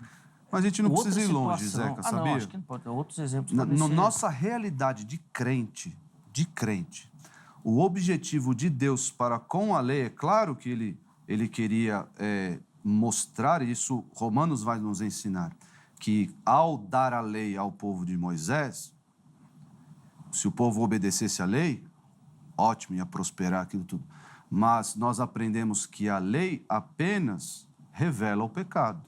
Mas a gente não outra precisa ir longe, situação. Zeca, sabia? Não, acho que não pode. Outros exemplos Na podem ser... nossa realidade de crente, o objetivo de Deus para com a lei, é claro que ele queria mostrar isso, Romanos vai nos ensinar, que ao dar a lei ao povo de Moisés, se o povo obedecesse a lei, ótimo, ia prosperar aquilo tudo. Mas nós aprendemos que a lei apenas revela o pecado.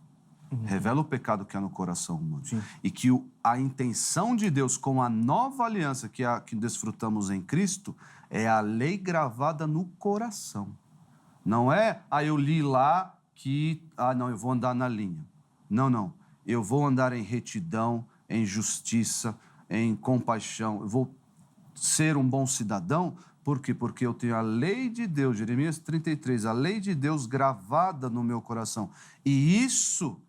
Revela o pecado que há no coração humano. Sim. E que a intenção de Deus com a nova aliança que desfrutamos em Cristo é a lei gravada no coração. Não é, eu li lá que, não, eu vou andar na linha. Não. Eu vou andar em retidão, em justiça, em compaixão. Eu vou ser um bom cidadão. Por quê? Porque eu tenho a lei de Deus, Jeremias 33, a lei de Deus gravada no meu coração. E isso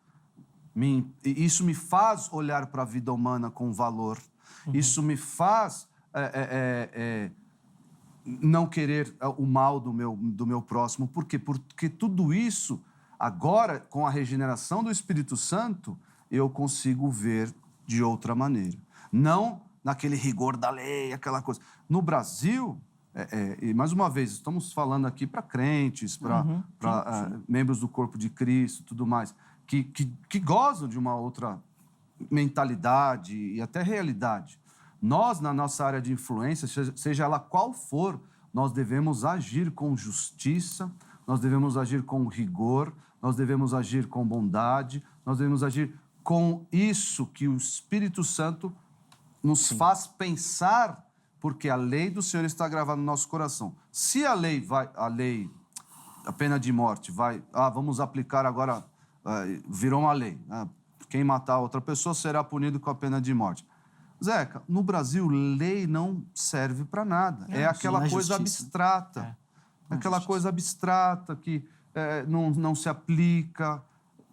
me faz olhar para a vida humana com valor. Isso me faz não querer o mal do meu próximo. Por quê? Porque tudo isso, agora, com a regeneração do Espírito Santo, eu consigo ver de outra maneira. Não naquele rigor da lei, aquela coisa. No Brasil, e mais uma vez, estamos falando aqui para crentes, para membros do corpo de Cristo, tudo mais, que gozam de uma outra mentalidade e até realidade. Nós, na nossa área de influência, seja ela qual for, nós devemos agir com justiça, nós devemos agir com rigor, nós devemos agir com bondade, nós devemos agir com isso que o Espírito Santo nos faz pensar, porque a lei do Senhor está gravada no nosso coração. Se a pena de morte vamos aplicar agora, virou uma lei, quem matar outra pessoa será punido com a pena de morte. Zeca, no Brasil, lei não serve para nada. É aquela coisa abstrata. Aquela coisa abstrata que não se aplica.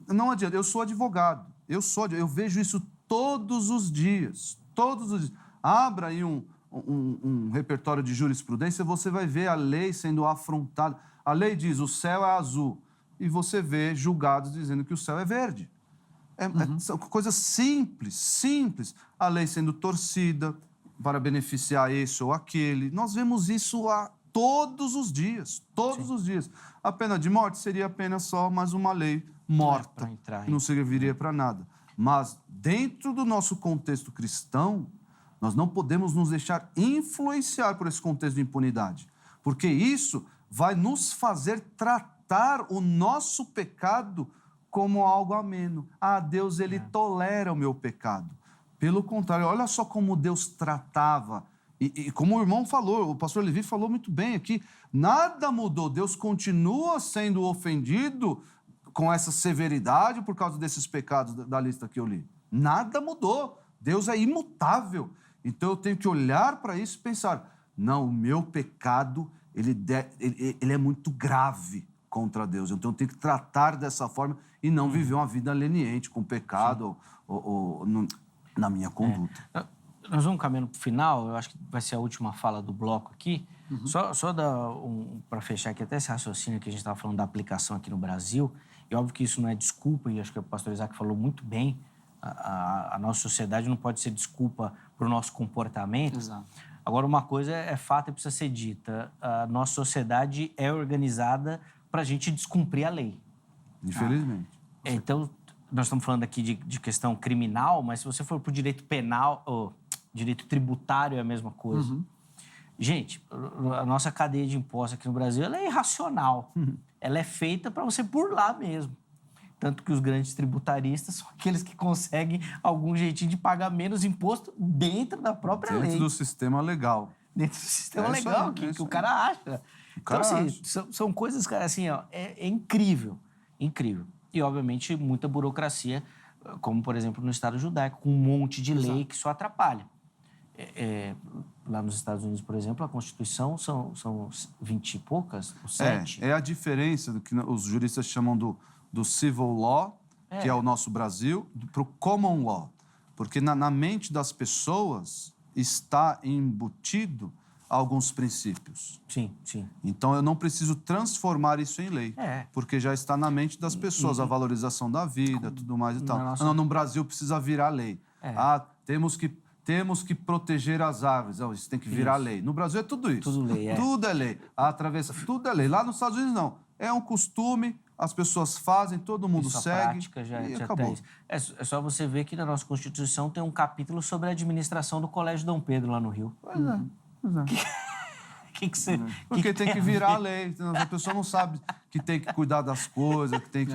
Não adianta. Eu sou advogado. Eu vejo isso todos os dias. Todos os dias. Abra aí um repertório de jurisprudência, você vai ver a lei sendo afrontada. A lei diz, o céu é azul. E você vê julgados dizendo que o céu é verde. São coisas simples. A lei sendo torcida para beneficiar esse ou aquele. Nós vemos isso todos os dias. Os dias. A pena de morte seria apenas só mais uma lei morta. Que não serviria para nada. Mas, dentro do nosso contexto cristão, nós não podemos nos deixar influenciar por esse contexto de impunidade. Porque isso vai nos fazer tratar o nosso pecado como algo ameno. Deus, ele tolera o meu pecado. Pelo contrário, olha só como Deus tratava. E como o irmão falou, o pastor Levi falou muito bem aqui, nada mudou. Deus continua sendo ofendido com essa severidade por causa desses pecados da lista que eu li. Nada mudou. Deus é imutável. Então eu tenho que olhar para isso e pensar, não, o meu pecado, ele é muito grave contra Deus. Então eu tenho que tratar dessa forma e não viver uma vida leniente com pecado ou na minha conduta. Nós vamos caminhando para o final, eu acho que vai ser a última fala do bloco aqui. Só para fechar aqui até esse raciocínio que a gente estava falando da aplicação aqui no Brasil, e óbvio que isso não é desculpa, e acho que o pastor Isaac falou muito bem, a nossa sociedade não pode ser desculpa para o nosso comportamento. Exato. Agora, uma coisa é fato e precisa ser dita, a nossa sociedade é organizada para a gente descumprir a lei. Infelizmente. Então, nós estamos falando aqui de questão criminal, mas se você for para o direito penal, ou direito tributário é a mesma coisa. Gente, a nossa cadeia de impostos aqui no Brasil ela é irracional. Ela é feita para você burlar mesmo. Tanto que os grandes tributaristas são aqueles que conseguem algum jeitinho de pagar menos imposto dentro da própria lei. Dentro do sistema legal. Dentro do sistema legal, que o cara acha. Então, assim, são coisas, cara, assim, ó, é incrível. Incrível. E, obviamente, muita burocracia, como, por exemplo, no Estado judaico, com um monte de lei que só atrapalha. Lá nos Estados Unidos, por exemplo, a Constituição são 20 e poucas, ou 7. É a diferença do que os juristas chamam do civil law, que é o nosso Brasil, para o common law. Porque na mente das pessoas está embutido alguns princípios. Sim, sim. Então, eu não preciso transformar isso em lei, porque já está na mente das pessoas, a valorização da vida, tudo mais e tal. Não, no Brasil precisa virar lei. Temos que proteger as árvores. Isso tem que virar lei. No Brasil é tudo isso. Tudo lei, Tudo é lei. Tudo é lei. Lá nos Estados Unidos, não. É um costume, as pessoas fazem, todo mundo isso, segue. A prática já acabou. Isso. É só você ver que na nossa Constituição tem um capítulo sobre a administração do Colégio Dom Pedro, lá no Rio. Pois é. Porque tem que virar a lei. A pessoa não sabe que tem que cuidar das coisas, que tem que...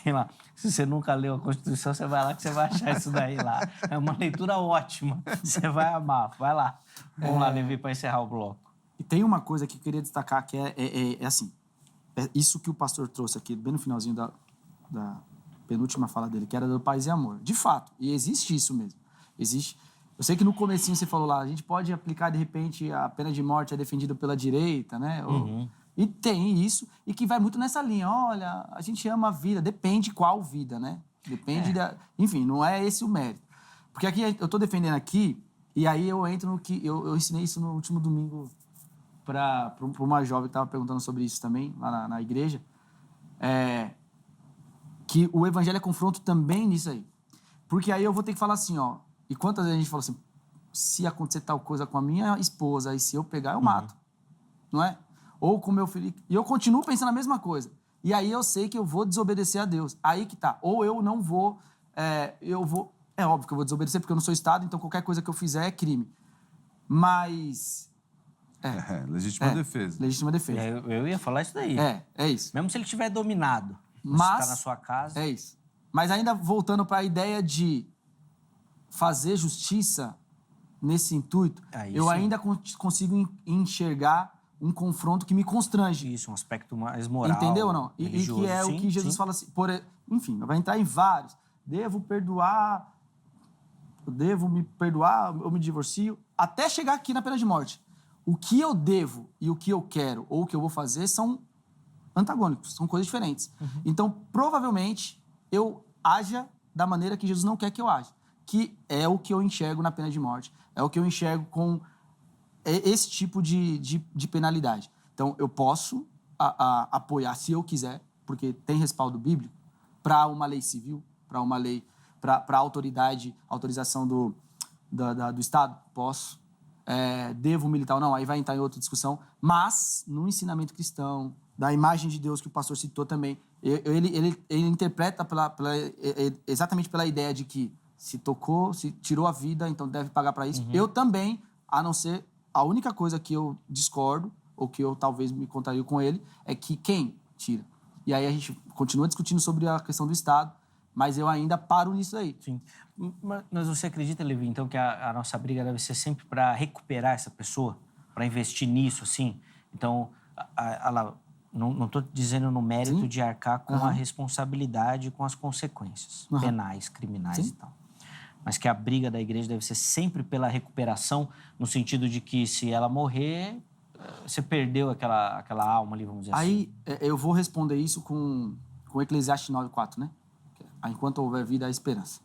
Tem lá. Se você nunca leu a Constituição, você vai lá que você vai achar isso daí lá. É uma leitura ótima. Você vai amar. Vai lá. Vamos lá, Levi, para encerrar o bloco. E tem uma coisa que eu queria destacar, que é assim. É isso que o pastor trouxe aqui, bem no finalzinho da penúltima fala dele, que era do paz e amor. De fato. E existe isso mesmo. Existe... Eu sei que no comecinho você falou lá, a gente pode aplicar, de repente, a pena de morte é defendida pela direita, né? E tem isso, e que vai muito nessa linha. Olha, a gente ama a vida, depende qual vida, né? Depende da... Enfim, não é esse o mérito. Porque aqui, eu estou defendendo aqui, e aí eu entro no que... Eu ensinei isso no último domingo para uma jovem que estava perguntando sobre isso também, lá na igreja. Que o evangelho é confronto também nisso aí. Porque aí eu vou ter que falar assim, ó... E quantas vezes a gente fala assim, se acontecer tal coisa com a minha esposa, e se eu pegar, eu mato. Não é? Ou com o meu filho. E eu continuo pensando a mesma coisa. E aí eu sei que eu vou desobedecer a Deus. Aí que tá. Ou eu não vou... É óbvio que eu vou desobedecer, porque eu não sou Estado, então qualquer coisa que eu fizer é crime. Mas... legítima defesa. Legítima defesa. Eu ia falar isso daí. É isso. Mesmo se ele estiver dominado. Mas... Você está na sua casa... É isso. Mas ainda voltando para a ideia de fazer justiça nesse intuito, eu ainda consigo enxergar um confronto que me constrange. Isso, um aspecto mais moral. Entendeu ou não? E que é o que Jesus fala assim, enfim, vai entrar em vários. Devo me perdoar, eu me divorcio, até chegar aqui na pena de morte. O que eu devo e o que eu quero ou o que eu vou fazer são antagônicos, são coisas diferentes. Então, provavelmente, eu haja da maneira que Jesus não quer que eu haja. Que é o que eu enxergo na pena de morte, é o que eu enxergo com esse tipo de penalidade. Então, eu posso apoiar, se eu quiser, porque tem respaldo bíblico, para uma lei civil, para uma lei, para autorização do Estado, posso. Devo militar ou não, aí vai entrar em outra discussão, mas no ensinamento cristão, da imagem de Deus que o pastor citou também, ele interpreta exatamente pela ideia de que se tirou a vida, então deve pagar para isso. Eu também, a não ser, a única coisa que eu discordo, ou que eu talvez me contrario com ele, é que quem tira? E aí a gente continua discutindo sobre a questão do Estado, mas eu ainda paro nisso aí. Sim. Mas você acredita, Levi, então, que a nossa briga deve ser sempre para recuperar essa pessoa? Para investir nisso, assim? Então, não estou dizendo no mérito de arcar com a responsabilidade e com as consequências penais, criminais e tal. Mas que a briga da igreja deve ser sempre pela recuperação, no sentido de que se ela morrer, você perdeu aquela alma ali, vamos dizer assim. Aí eu vou responder isso com Eclesiastes 9:4, né? Enquanto houver vida, há esperança.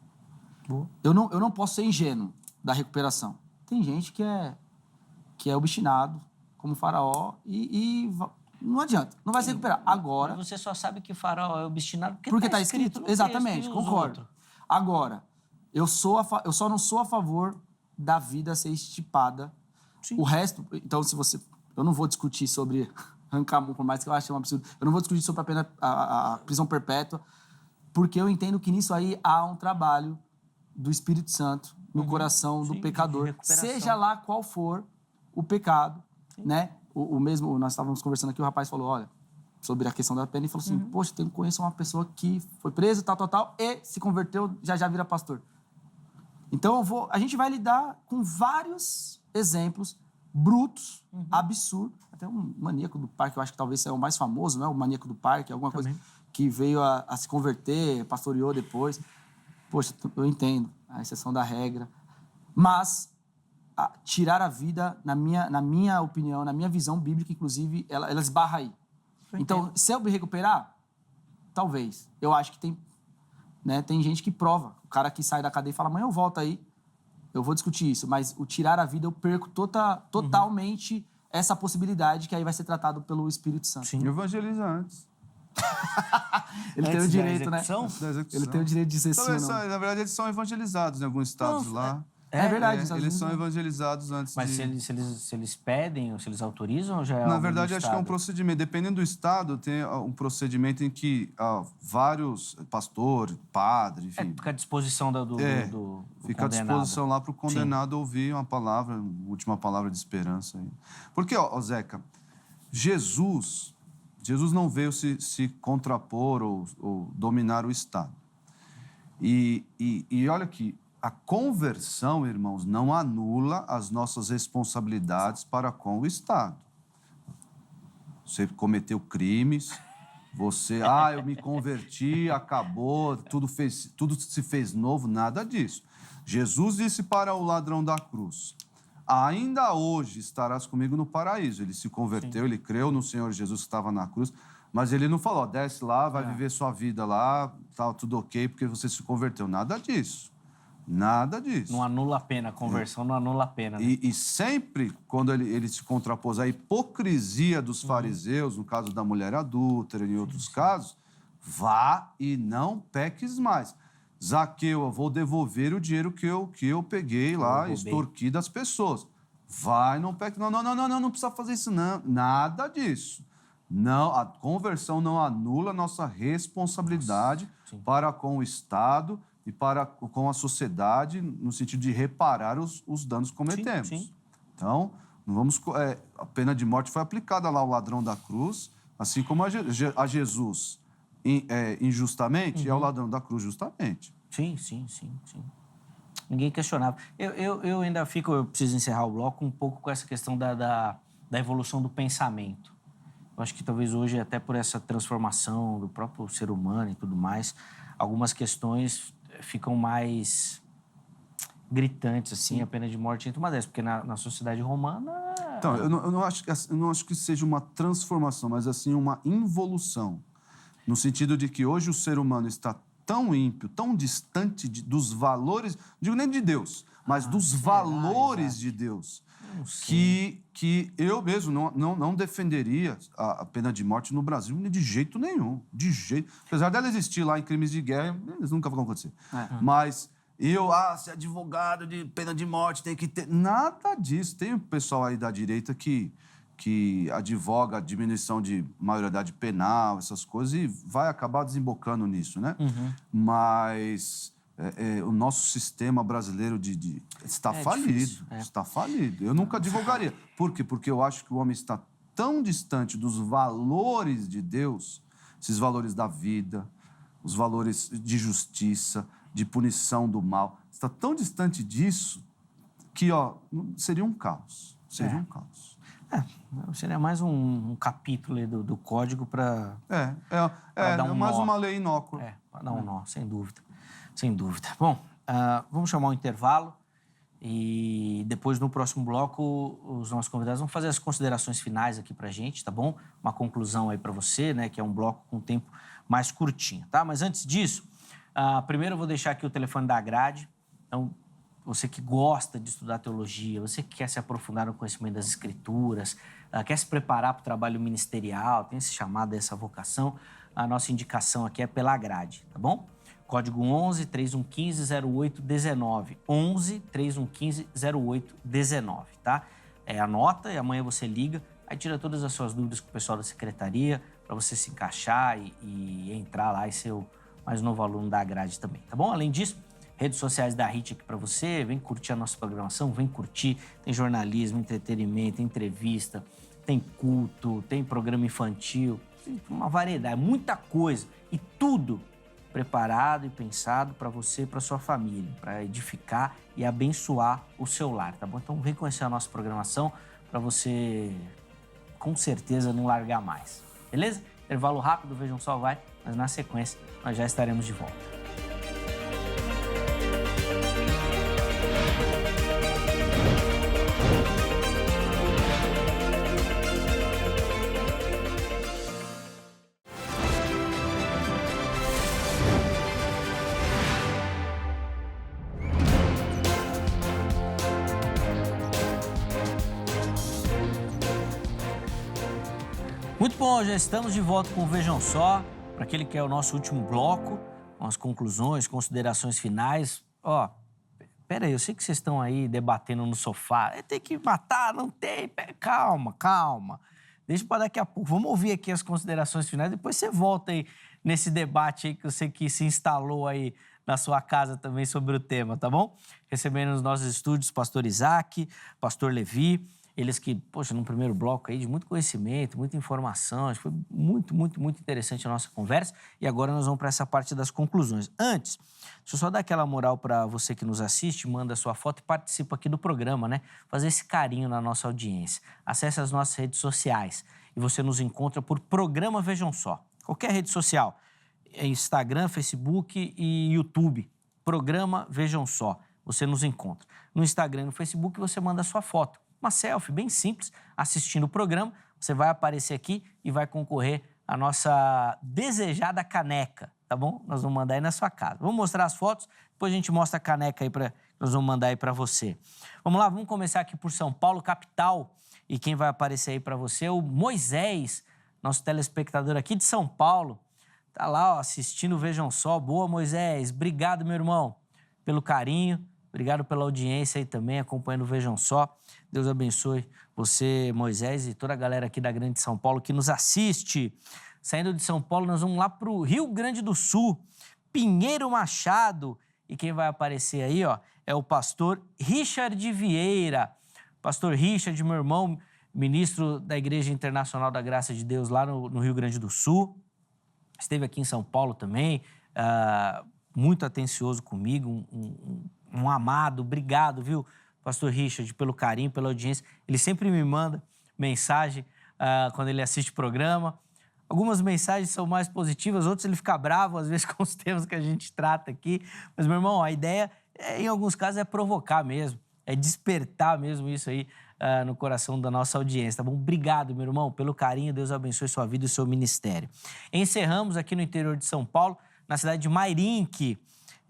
Boa. Eu não posso ser ingênuo da recuperação. Tem gente que é obstinado, como Faraó, e não adianta, não vai se recuperar. Agora... Mas você só sabe que Faraó é obstinado porque está escrito. Exatamente, concordo. Agora, eu só não sou a favor da vida ser estipada. Sim. O resto... Então, eu não vou discutir sobre Rancamu, por mais que eu ache um absurdo. Eu não vou discutir sobre a prisão perpétua, porque eu entendo que nisso aí há um trabalho do Espírito Santo no coração do pecador, seja lá qual for o pecado, né? O mesmo, nós estávamos conversando aqui, o rapaz falou, olha, sobre a questão da pena, e falou assim, poxa, eu conheço uma pessoa que foi presa, tal, e se converteu, já vira pastor. Então, a gente vai lidar com vários exemplos brutos, absurdos. Até um maníaco do parque, eu acho que talvez seja o mais famoso, né? O maníaco do parque, alguma coisa que veio a se converter, pastoreou depois. Poxa, eu entendo, a exceção da regra. Mas tirar a vida, na minha opinião, na minha visão bíblica, inclusive, ela esbarra aí. Então, se eu me recuperar, talvez. Eu acho que tem gente que prova. O cara que sai da cadeia e fala, amanhã eu volto aí, eu vou discutir isso, mas o tirar a vida eu perco totalmente essa possibilidade que aí vai ser tratado pelo Espírito Santo. Sim. Evangeliza antes. Ele tem o Antes da direito, né? execução? Da execução. Ele tem o direito de dizer sim ou não. Na verdade, eles são evangelizados em alguns estados lá. É verdade. Eles são evangelizados antes Mas de... se eles pedem ou se eles autorizam, ou já é Na algo verdade, do acho que é um Estado? procedimento. Dependendo do estado, tem um procedimento em que vários pastores, padre, enfim... Fica à disposição do Fica à condenado. disposição lá para o condenado ouvir uma palavra, uma última palavra de esperança. Aí. Porque, Zeca, Jesus não veio se contrapor ou dominar o Estado. E olha aqui, a conversão, irmãos, não anula as nossas responsabilidades para com o Estado. Você cometeu crimes, eu me converti, acabou, tudo se fez novo, nada disso. Jesus disse para o ladrão da cruz, ainda hoje estarás comigo no paraíso. Ele se converteu, ele creu no Senhor Jesus que estava na cruz, mas ele não falou, desce lá, vai viver sua vida lá, tá tudo ok, porque você se converteu. Nada disso. Nada disso. Não anula a pena, a conversão não anula a pena. Né? E sempre, quando ele se contrapôs à hipocrisia dos fariseus, no caso da mulher adúltera e em outros casos, vá e não peques mais. Zaqueu, eu vou devolver o dinheiro que eu peguei lá, extorqui das pessoas. Vai, não peque. Não precisa fazer isso, não. Nada disso. Não, a conversão não anula a nossa responsabilidade para com o Estado e com a sociedade, no sentido de reparar os danos que cometemos. Sim. Então, não vamos, a pena de morte foi aplicada lá ao ladrão da cruz, assim como a Jesus injustamente e ao ladrão da cruz justamente. Sim. Ninguém questionava. Eu ainda eu preciso encerrar o bloco um pouco com essa questão da evolução do pensamento. Eu acho que talvez hoje, até por essa transformação do próprio ser humano e tudo mais, algumas questões ficam mais gritantes, assim, a pena de morte entre uma dessas, porque na sociedade romana... Então, eu não acho que seja uma transformação, mas, assim, uma involução, no sentido de que hoje o ser humano está tão ímpio, tão distante dos valores, não digo nem de Deus, mas dos valores de Deus, que eu mesmo não defenderia a pena de morte no Brasil de jeito nenhum, de jeito. Apesar dela existir lá em crimes de guerra, eles nunca vão acontecer. Mas ser advogado de pena de morte tem que ter... Nada disso. Tem o pessoal aí da direita que advoga a diminuição de maioridade penal, essas coisas, e vai acabar desembocando nisso, né? Mas... o nosso sistema brasileiro está falido. Difícil, Está falido. Eu nunca advogaria. Por quê? Porque eu acho que o homem está tão distante dos valores de Deus, esses valores da vida, os valores de justiça, de punição do mal, está tão distante disso que seria um caos. Seria um caos. Seria mais um capítulo aí do código para dar um mais nó. uma lei inócua. Para dar um nó, sem dúvida. Sem dúvida. Bom, vamos chamar um intervalo e depois, no próximo bloco, os nossos convidados vão fazer as considerações finais aqui para a gente, tá bom? Uma conclusão aí para você, né? Que é um bloco com tempo mais curtinho, tá? Mas antes disso, primeiro eu vou deixar aqui o telefone da grade. Então, você que gosta de estudar teologia, você que quer se aprofundar no conhecimento das Escrituras, quer se preparar para o trabalho ministerial, tem esse chamado, essa vocação, a nossa indicação aqui é pela grade, tá bom? Código 11-3115-0819. 11-3115-0819, tá? Anota e amanhã você liga, aí tira todas as suas dúvidas com o pessoal da secretaria para você se encaixar e entrar lá e ser o mais novo aluno da grade também, tá bom? Além disso, redes sociais da HIT aqui para você, vem curtir a nossa programação, vem curtir, tem jornalismo, entretenimento, entrevista, tem culto, tem programa infantil, tem uma variedade, muita coisa e tudo preparado e pensado para você e para sua família, para edificar e abençoar o seu lar, tá bom? Então vem conhecer a nossa programação para você, com certeza, não largar mais, beleza? Intervalo rápido, vejam só, mas na sequência nós já estaremos de volta. Muito bom, já estamos de volta com o Vejam Só, para aquele que é o nosso último bloco, com as conclusões, considerações finais. Ó, pera aí, eu sei que vocês estão aí debatendo no sofá. Tem que matar, não tem? Calma, calma. Deixa para daqui a pouco. Vamos ouvir aqui as considerações finais, depois você volta aí nesse debate aí que eu sei que se instalou aí na sua casa também sobre o tema, tá bom? Recebendo nos nossos estúdios pastor Isaac, pastor Levi, eles que, poxa, num primeiro bloco aí de muito conhecimento, muita informação, acho que foi muito interessante a nossa conversa. E agora nós vamos para essa parte das conclusões. Antes, deixa eu só dar aquela moral para você que nos assiste, manda sua foto e participa aqui do programa, né? Fazer esse carinho na nossa audiência. Acesse as nossas redes sociais e você nos encontra por Programa Vejam Só. Qualquer rede social, Instagram, Facebook e YouTube. Programa Vejam Só. Você nos encontra. No Instagram e no Facebook você manda sua foto. Uma selfie bem simples, assistindo o programa. Você vai aparecer aqui e vai concorrer à nossa desejada caneca, tá bom? Nós vamos mandar aí na sua casa. Vamos mostrar as fotos, depois a gente mostra a caneca aí que nós vamos mandar aí para você. Vamos lá, vamos começar aqui por São Paulo, capital. E quem vai aparecer aí para você é o Moisés, nosso telespectador aqui de São Paulo. Tá lá, ó, assistindo o Vejam Só. Boa, Moisés. Obrigado, meu irmão, pelo carinho. Obrigado pela audiência aí também, acompanhando o Vejam Só. Deus abençoe você, Moisés, e toda a galera aqui da Grande São Paulo que nos assiste. Saindo de São Paulo, nós vamos lá para o Rio Grande do Sul, Pinheiro Machado. E quem vai aparecer aí, ó, é o pastor Richard Vieira. Pastor Richard, meu irmão, ministro da Igreja Internacional da Graça de Deus lá no Rio Grande do Sul. Esteve aqui em São Paulo também, muito atencioso comigo, um amado. Obrigado, viu, pastor Richard, pelo carinho, pela audiência. Ele sempre me manda mensagem quando ele assiste o programa. Algumas mensagens são mais positivas, outras ele fica bravo, às vezes, com os temas que a gente trata aqui. Mas, meu irmão, a ideia, em alguns casos, é provocar mesmo, é despertar mesmo isso aí no coração da nossa audiência, tá bom? Obrigado, meu irmão, pelo carinho. Deus abençoe sua vida e seu ministério. Encerramos aqui no interior de São Paulo, na cidade de Mairinque.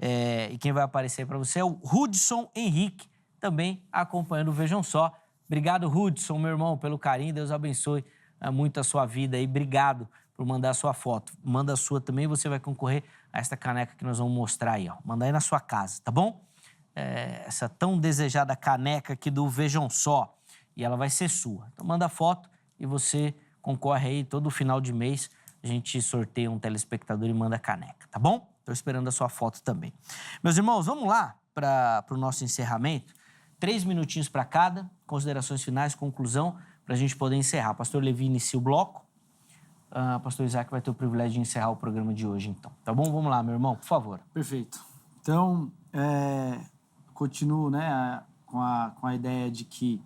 E quem vai aparecer para você é o Hudson Henrique, também acompanhando o Vejam Só. Obrigado, Hudson, meu irmão, pelo carinho. Deus abençoe muito a sua vida aí. Obrigado por mandar a sua foto. Manda a sua também, você vai concorrer a esta caneca que nós vamos mostrar aí, ó. Manda aí na sua casa, tá bom? Essa tão desejada caneca aqui do Vejam Só. E ela vai ser sua. Então manda a foto e você concorre aí todo final de mês. A gente sorteia um telespectador e manda a caneca, tá bom? Estou esperando a sua foto também. Meus irmãos, vamos lá para o nosso encerramento. 3 minutinhos para cada, considerações finais, conclusão, para a gente poder encerrar. Pastor Levi inicia o bloco. Pastor Isaac vai ter o privilégio de encerrar o programa de hoje, então. Tá bom? Vamos lá, meu irmão, por favor. Perfeito. Então, continuo, né, com a ideia de que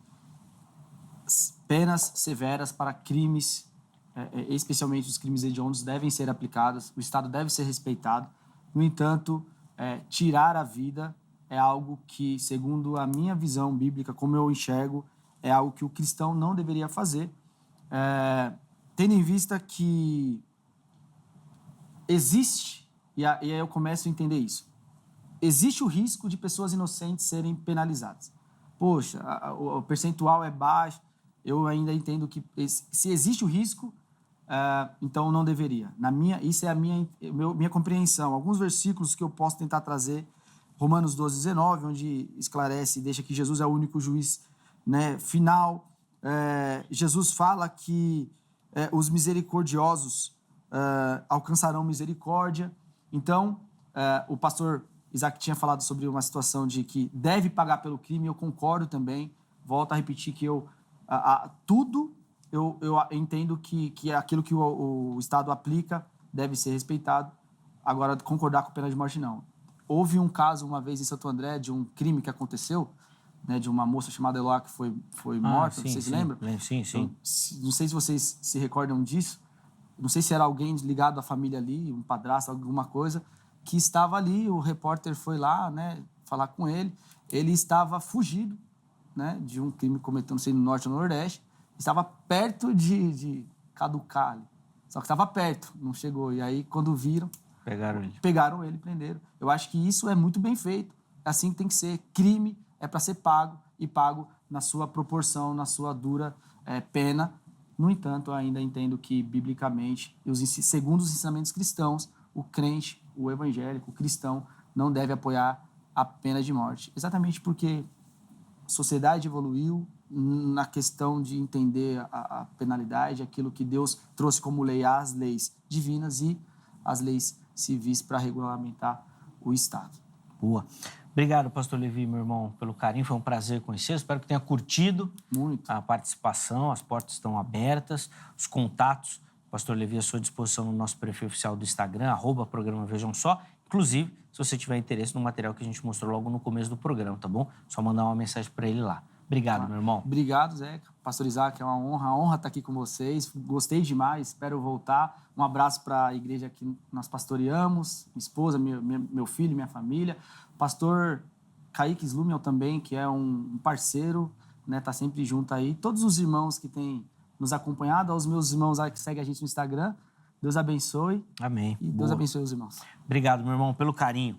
penas severas para crimes, especialmente os crimes hediondos, devem ser aplicadas. O Estado deve ser respeitado. No entanto, tirar a vida é algo que, segundo a minha visão bíblica, como eu enxergo, é algo que o cristão não deveria fazer, tendo em vista que existe, e aí eu começo a entender isso, existe o risco de pessoas inocentes serem penalizadas. Poxa, o percentual é baixo, eu ainda entendo que se existe o risco, então não deveria. Isso é a minha compreensão. Alguns versículos que eu posso tentar trazer, Romanos 12, 19, onde esclarece e deixa que Jesus é o único juiz, né, final. Jesus fala que os misericordiosos alcançarão misericórdia. Então, o pastor Isaac tinha falado sobre uma situação de que deve pagar pelo crime, eu concordo também. Volto a repetir que eu entendo que aquilo que o Estado aplica deve ser respeitado. Agora, concordar com pena de morte, não. Houve um caso, uma vez, em Santo André, de um crime que aconteceu, né, de uma moça chamada Eloá que foi morta, sim, vocês sim. lembram? Sim. Então, não sei se vocês se recordam disso, não sei se era alguém ligado à família ali, um padrasto, alguma coisa, que estava ali, o repórter foi lá, né, falar com ele, ele estava fugido, né, de um crime cometido, não sei, no norte ou no nordeste, estava perto de caducar ali, só que estava perto, não chegou, e aí quando viram, pegaram ele, prenderam. Eu acho que isso é muito bem feito, assim que tem que ser. Crime é para ser pago, e pago na sua proporção, na sua dura pena. No entanto, eu ainda entendo que, biblicamente, segundo os ensinamentos cristãos, o crente, o evangélico, o cristão, não deve apoiar a pena de morte. Exatamente porque a sociedade evoluiu na questão de entender a penalidade, aquilo que Deus trouxe como lei, as leis divinas e as leis civis para regulamentar o Estado. Boa. Obrigado, pastor Levi, meu irmão, pelo carinho. Foi um prazer conhecer. Espero que tenha curtido Muito. a participação. As portas estão abertas. Os contatos, pastor Levi, à sua disposição no nosso perfil oficial do Instagram, @programa Vejam Só. Inclusive, se você tiver interesse no material que a gente mostrou logo no começo do programa, tá bom? Só mandar uma mensagem para ele lá. Obrigado, meu irmão. Obrigado, Zeca. Pastor Isaac, é uma honra. A honra estar aqui com vocês. Gostei demais, espero voltar. Um abraço para a igreja que nós pastoreamos, minha esposa, meu filho, minha família. Pastor Kaique Slumel também, que é um parceiro, né? Tá sempre junto aí. Todos os irmãos que têm nos acompanhado, aos meus irmãos aí que seguem a gente no Instagram, Deus abençoe. Amém. E Deus abençoe os irmãos. Obrigado, meu irmão, pelo carinho.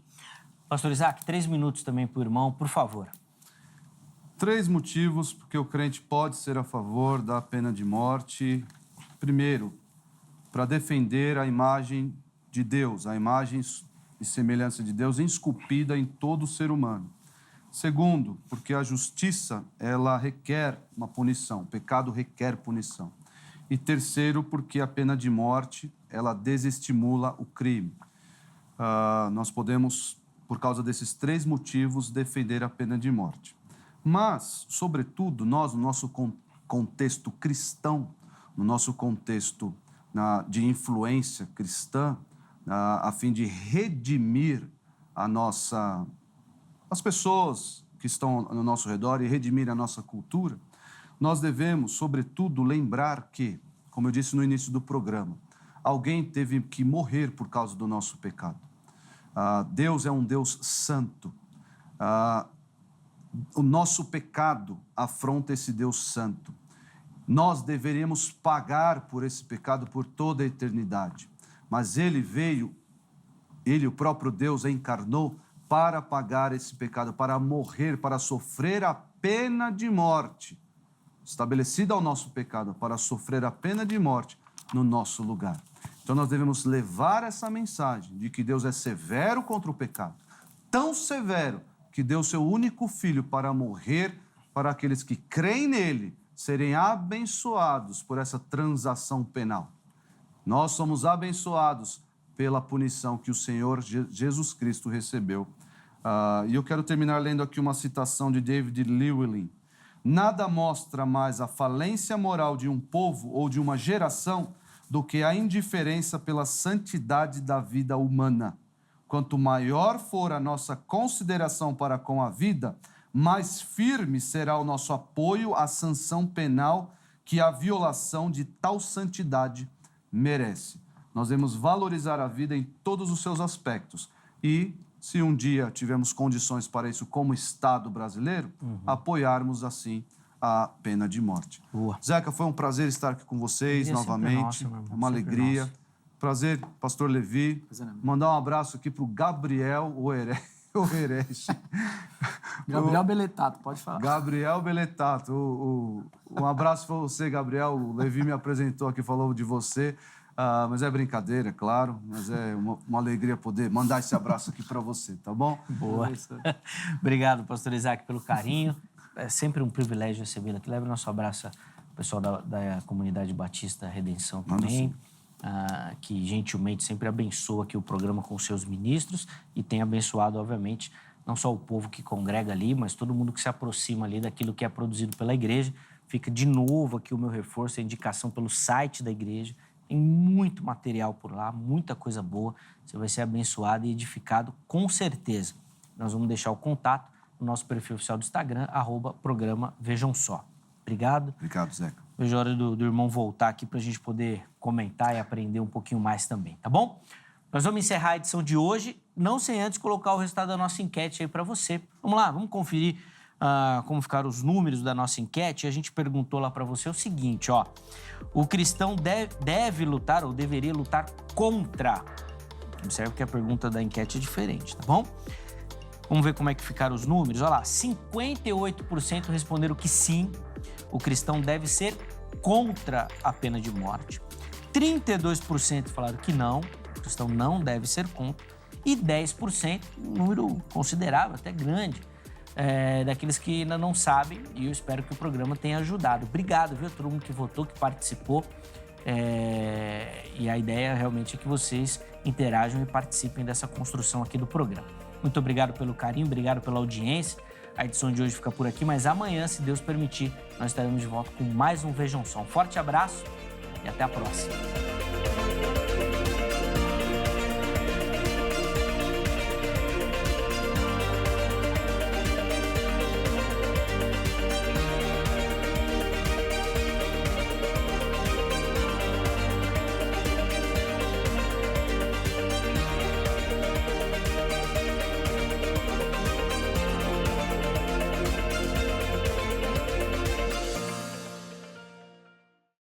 Pastor Isaac, 3 minutos também para o irmão, por favor. 3 motivos porque o crente pode ser a favor da pena de morte. Primeiro, para defender a imagem de Deus, a imagem e semelhança de Deus esculpida em todo ser humano. Segundo, porque a justiça, ela requer uma punição, o pecado requer punição. E terceiro, porque a pena de morte, ela desestimula o crime. Nós podemos, por causa desses 3 motivos, defender a pena de morte. Mas, sobretudo, nós, no nosso contexto cristão, no nosso contexto de influência cristã, a fim de redimir as pessoas que estão no nosso redor e redimir a nossa cultura, nós devemos, sobretudo, lembrar que, como eu disse no início do programa, alguém teve que morrer por causa do nosso pecado. Deus é um Deus santo. O nosso pecado afronta esse Deus santo. Nós deveríamos pagar por esse pecado por toda a eternidade. Mas ele veio, o próprio Deus, encarnou para pagar esse pecado, para morrer, para sofrer a pena de morte, estabelecida ao nosso pecado, para sofrer a pena de morte no nosso lugar. Então nós devemos levar essa mensagem de que Deus é severo contra o pecado, tão severo que deu seu único filho para morrer, para aqueles que creem nele serem abençoados por essa transação penal. Nós somos abençoados pela punição que o Senhor Jesus Cristo recebeu. E eu quero terminar lendo aqui uma citação de David Llewellyn. Nada mostra mais a falência moral de um povo ou de uma geração do que a indiferença pela santidade da vida humana. Quanto maior for a nossa consideração para com a vida, mais firme será o nosso apoio à sanção penal que a violação de tal santidade merece. Nós devemos valorizar a vida em todos os seus aspectos e, se um dia tivermos condições para isso como Estado brasileiro, apoiarmos assim a pena de morte. Boa. Zeca, foi um prazer estar aqui com vocês novamente, uma alegria. Nosso. Prazer, pastor Levi. Mandar um abraço aqui para o Gabriel Oereste. Gabriel Beletato, pode falar. Gabriel Beletato. Um abraço para você, Gabriel. O Levi me apresentou aqui, falou de você. Mas é brincadeira, claro. Mas é uma alegria poder mandar esse abraço aqui para você, tá bom? Boa. Obrigado, pastor Isaac, pelo carinho. É sempre um privilégio recebê-lo aqui. Leve nosso abraço ao pessoal da comunidade Batista Redenção também. Que gentilmente sempre abençoa aqui o programa com os seus ministros e tem abençoado, obviamente, não só o povo que congrega ali, mas todo mundo que se aproxima ali daquilo que é produzido pela igreja. Fica de novo aqui o meu reforço, a indicação pelo site da igreja. Tem muito material por lá, muita coisa boa. Você vai ser abençoado e edificado com certeza. Nós vamos deixar o contato no nosso perfil oficial do Instagram, @programa Vejam Só. Obrigado. Obrigado, Zeca. Vejo a hora do irmão voltar aqui para a gente poder comentar e aprender um pouquinho mais também, tá bom? Nós vamos encerrar a edição de hoje, não sem antes colocar o resultado da nossa enquete aí para você. Vamos lá, vamos conferir como ficaram os números da nossa enquete. A gente perguntou lá para você o seguinte, ó. O cristão deve lutar ou deveria lutar contra? Observe que a pergunta da enquete é diferente, tá bom? Vamos ver como é que ficaram os números. Olha lá, 58% responderam que sim, o cristão deve ser contra a pena de morte. 32% falaram que não, o cristão não deve ser contra. E 10%, um número considerável, até grande, daqueles que ainda não sabem, e eu espero que o programa tenha ajudado. Obrigado, viu, todo mundo que votou, que participou. E a ideia realmente é que vocês interajam e participem dessa construção aqui do programa. Muito obrigado pelo carinho, obrigado pela audiência. A edição de hoje fica por aqui, mas amanhã, se Deus permitir, nós estaremos de volta com mais um Vejam Só. Um forte abraço e até a próxima.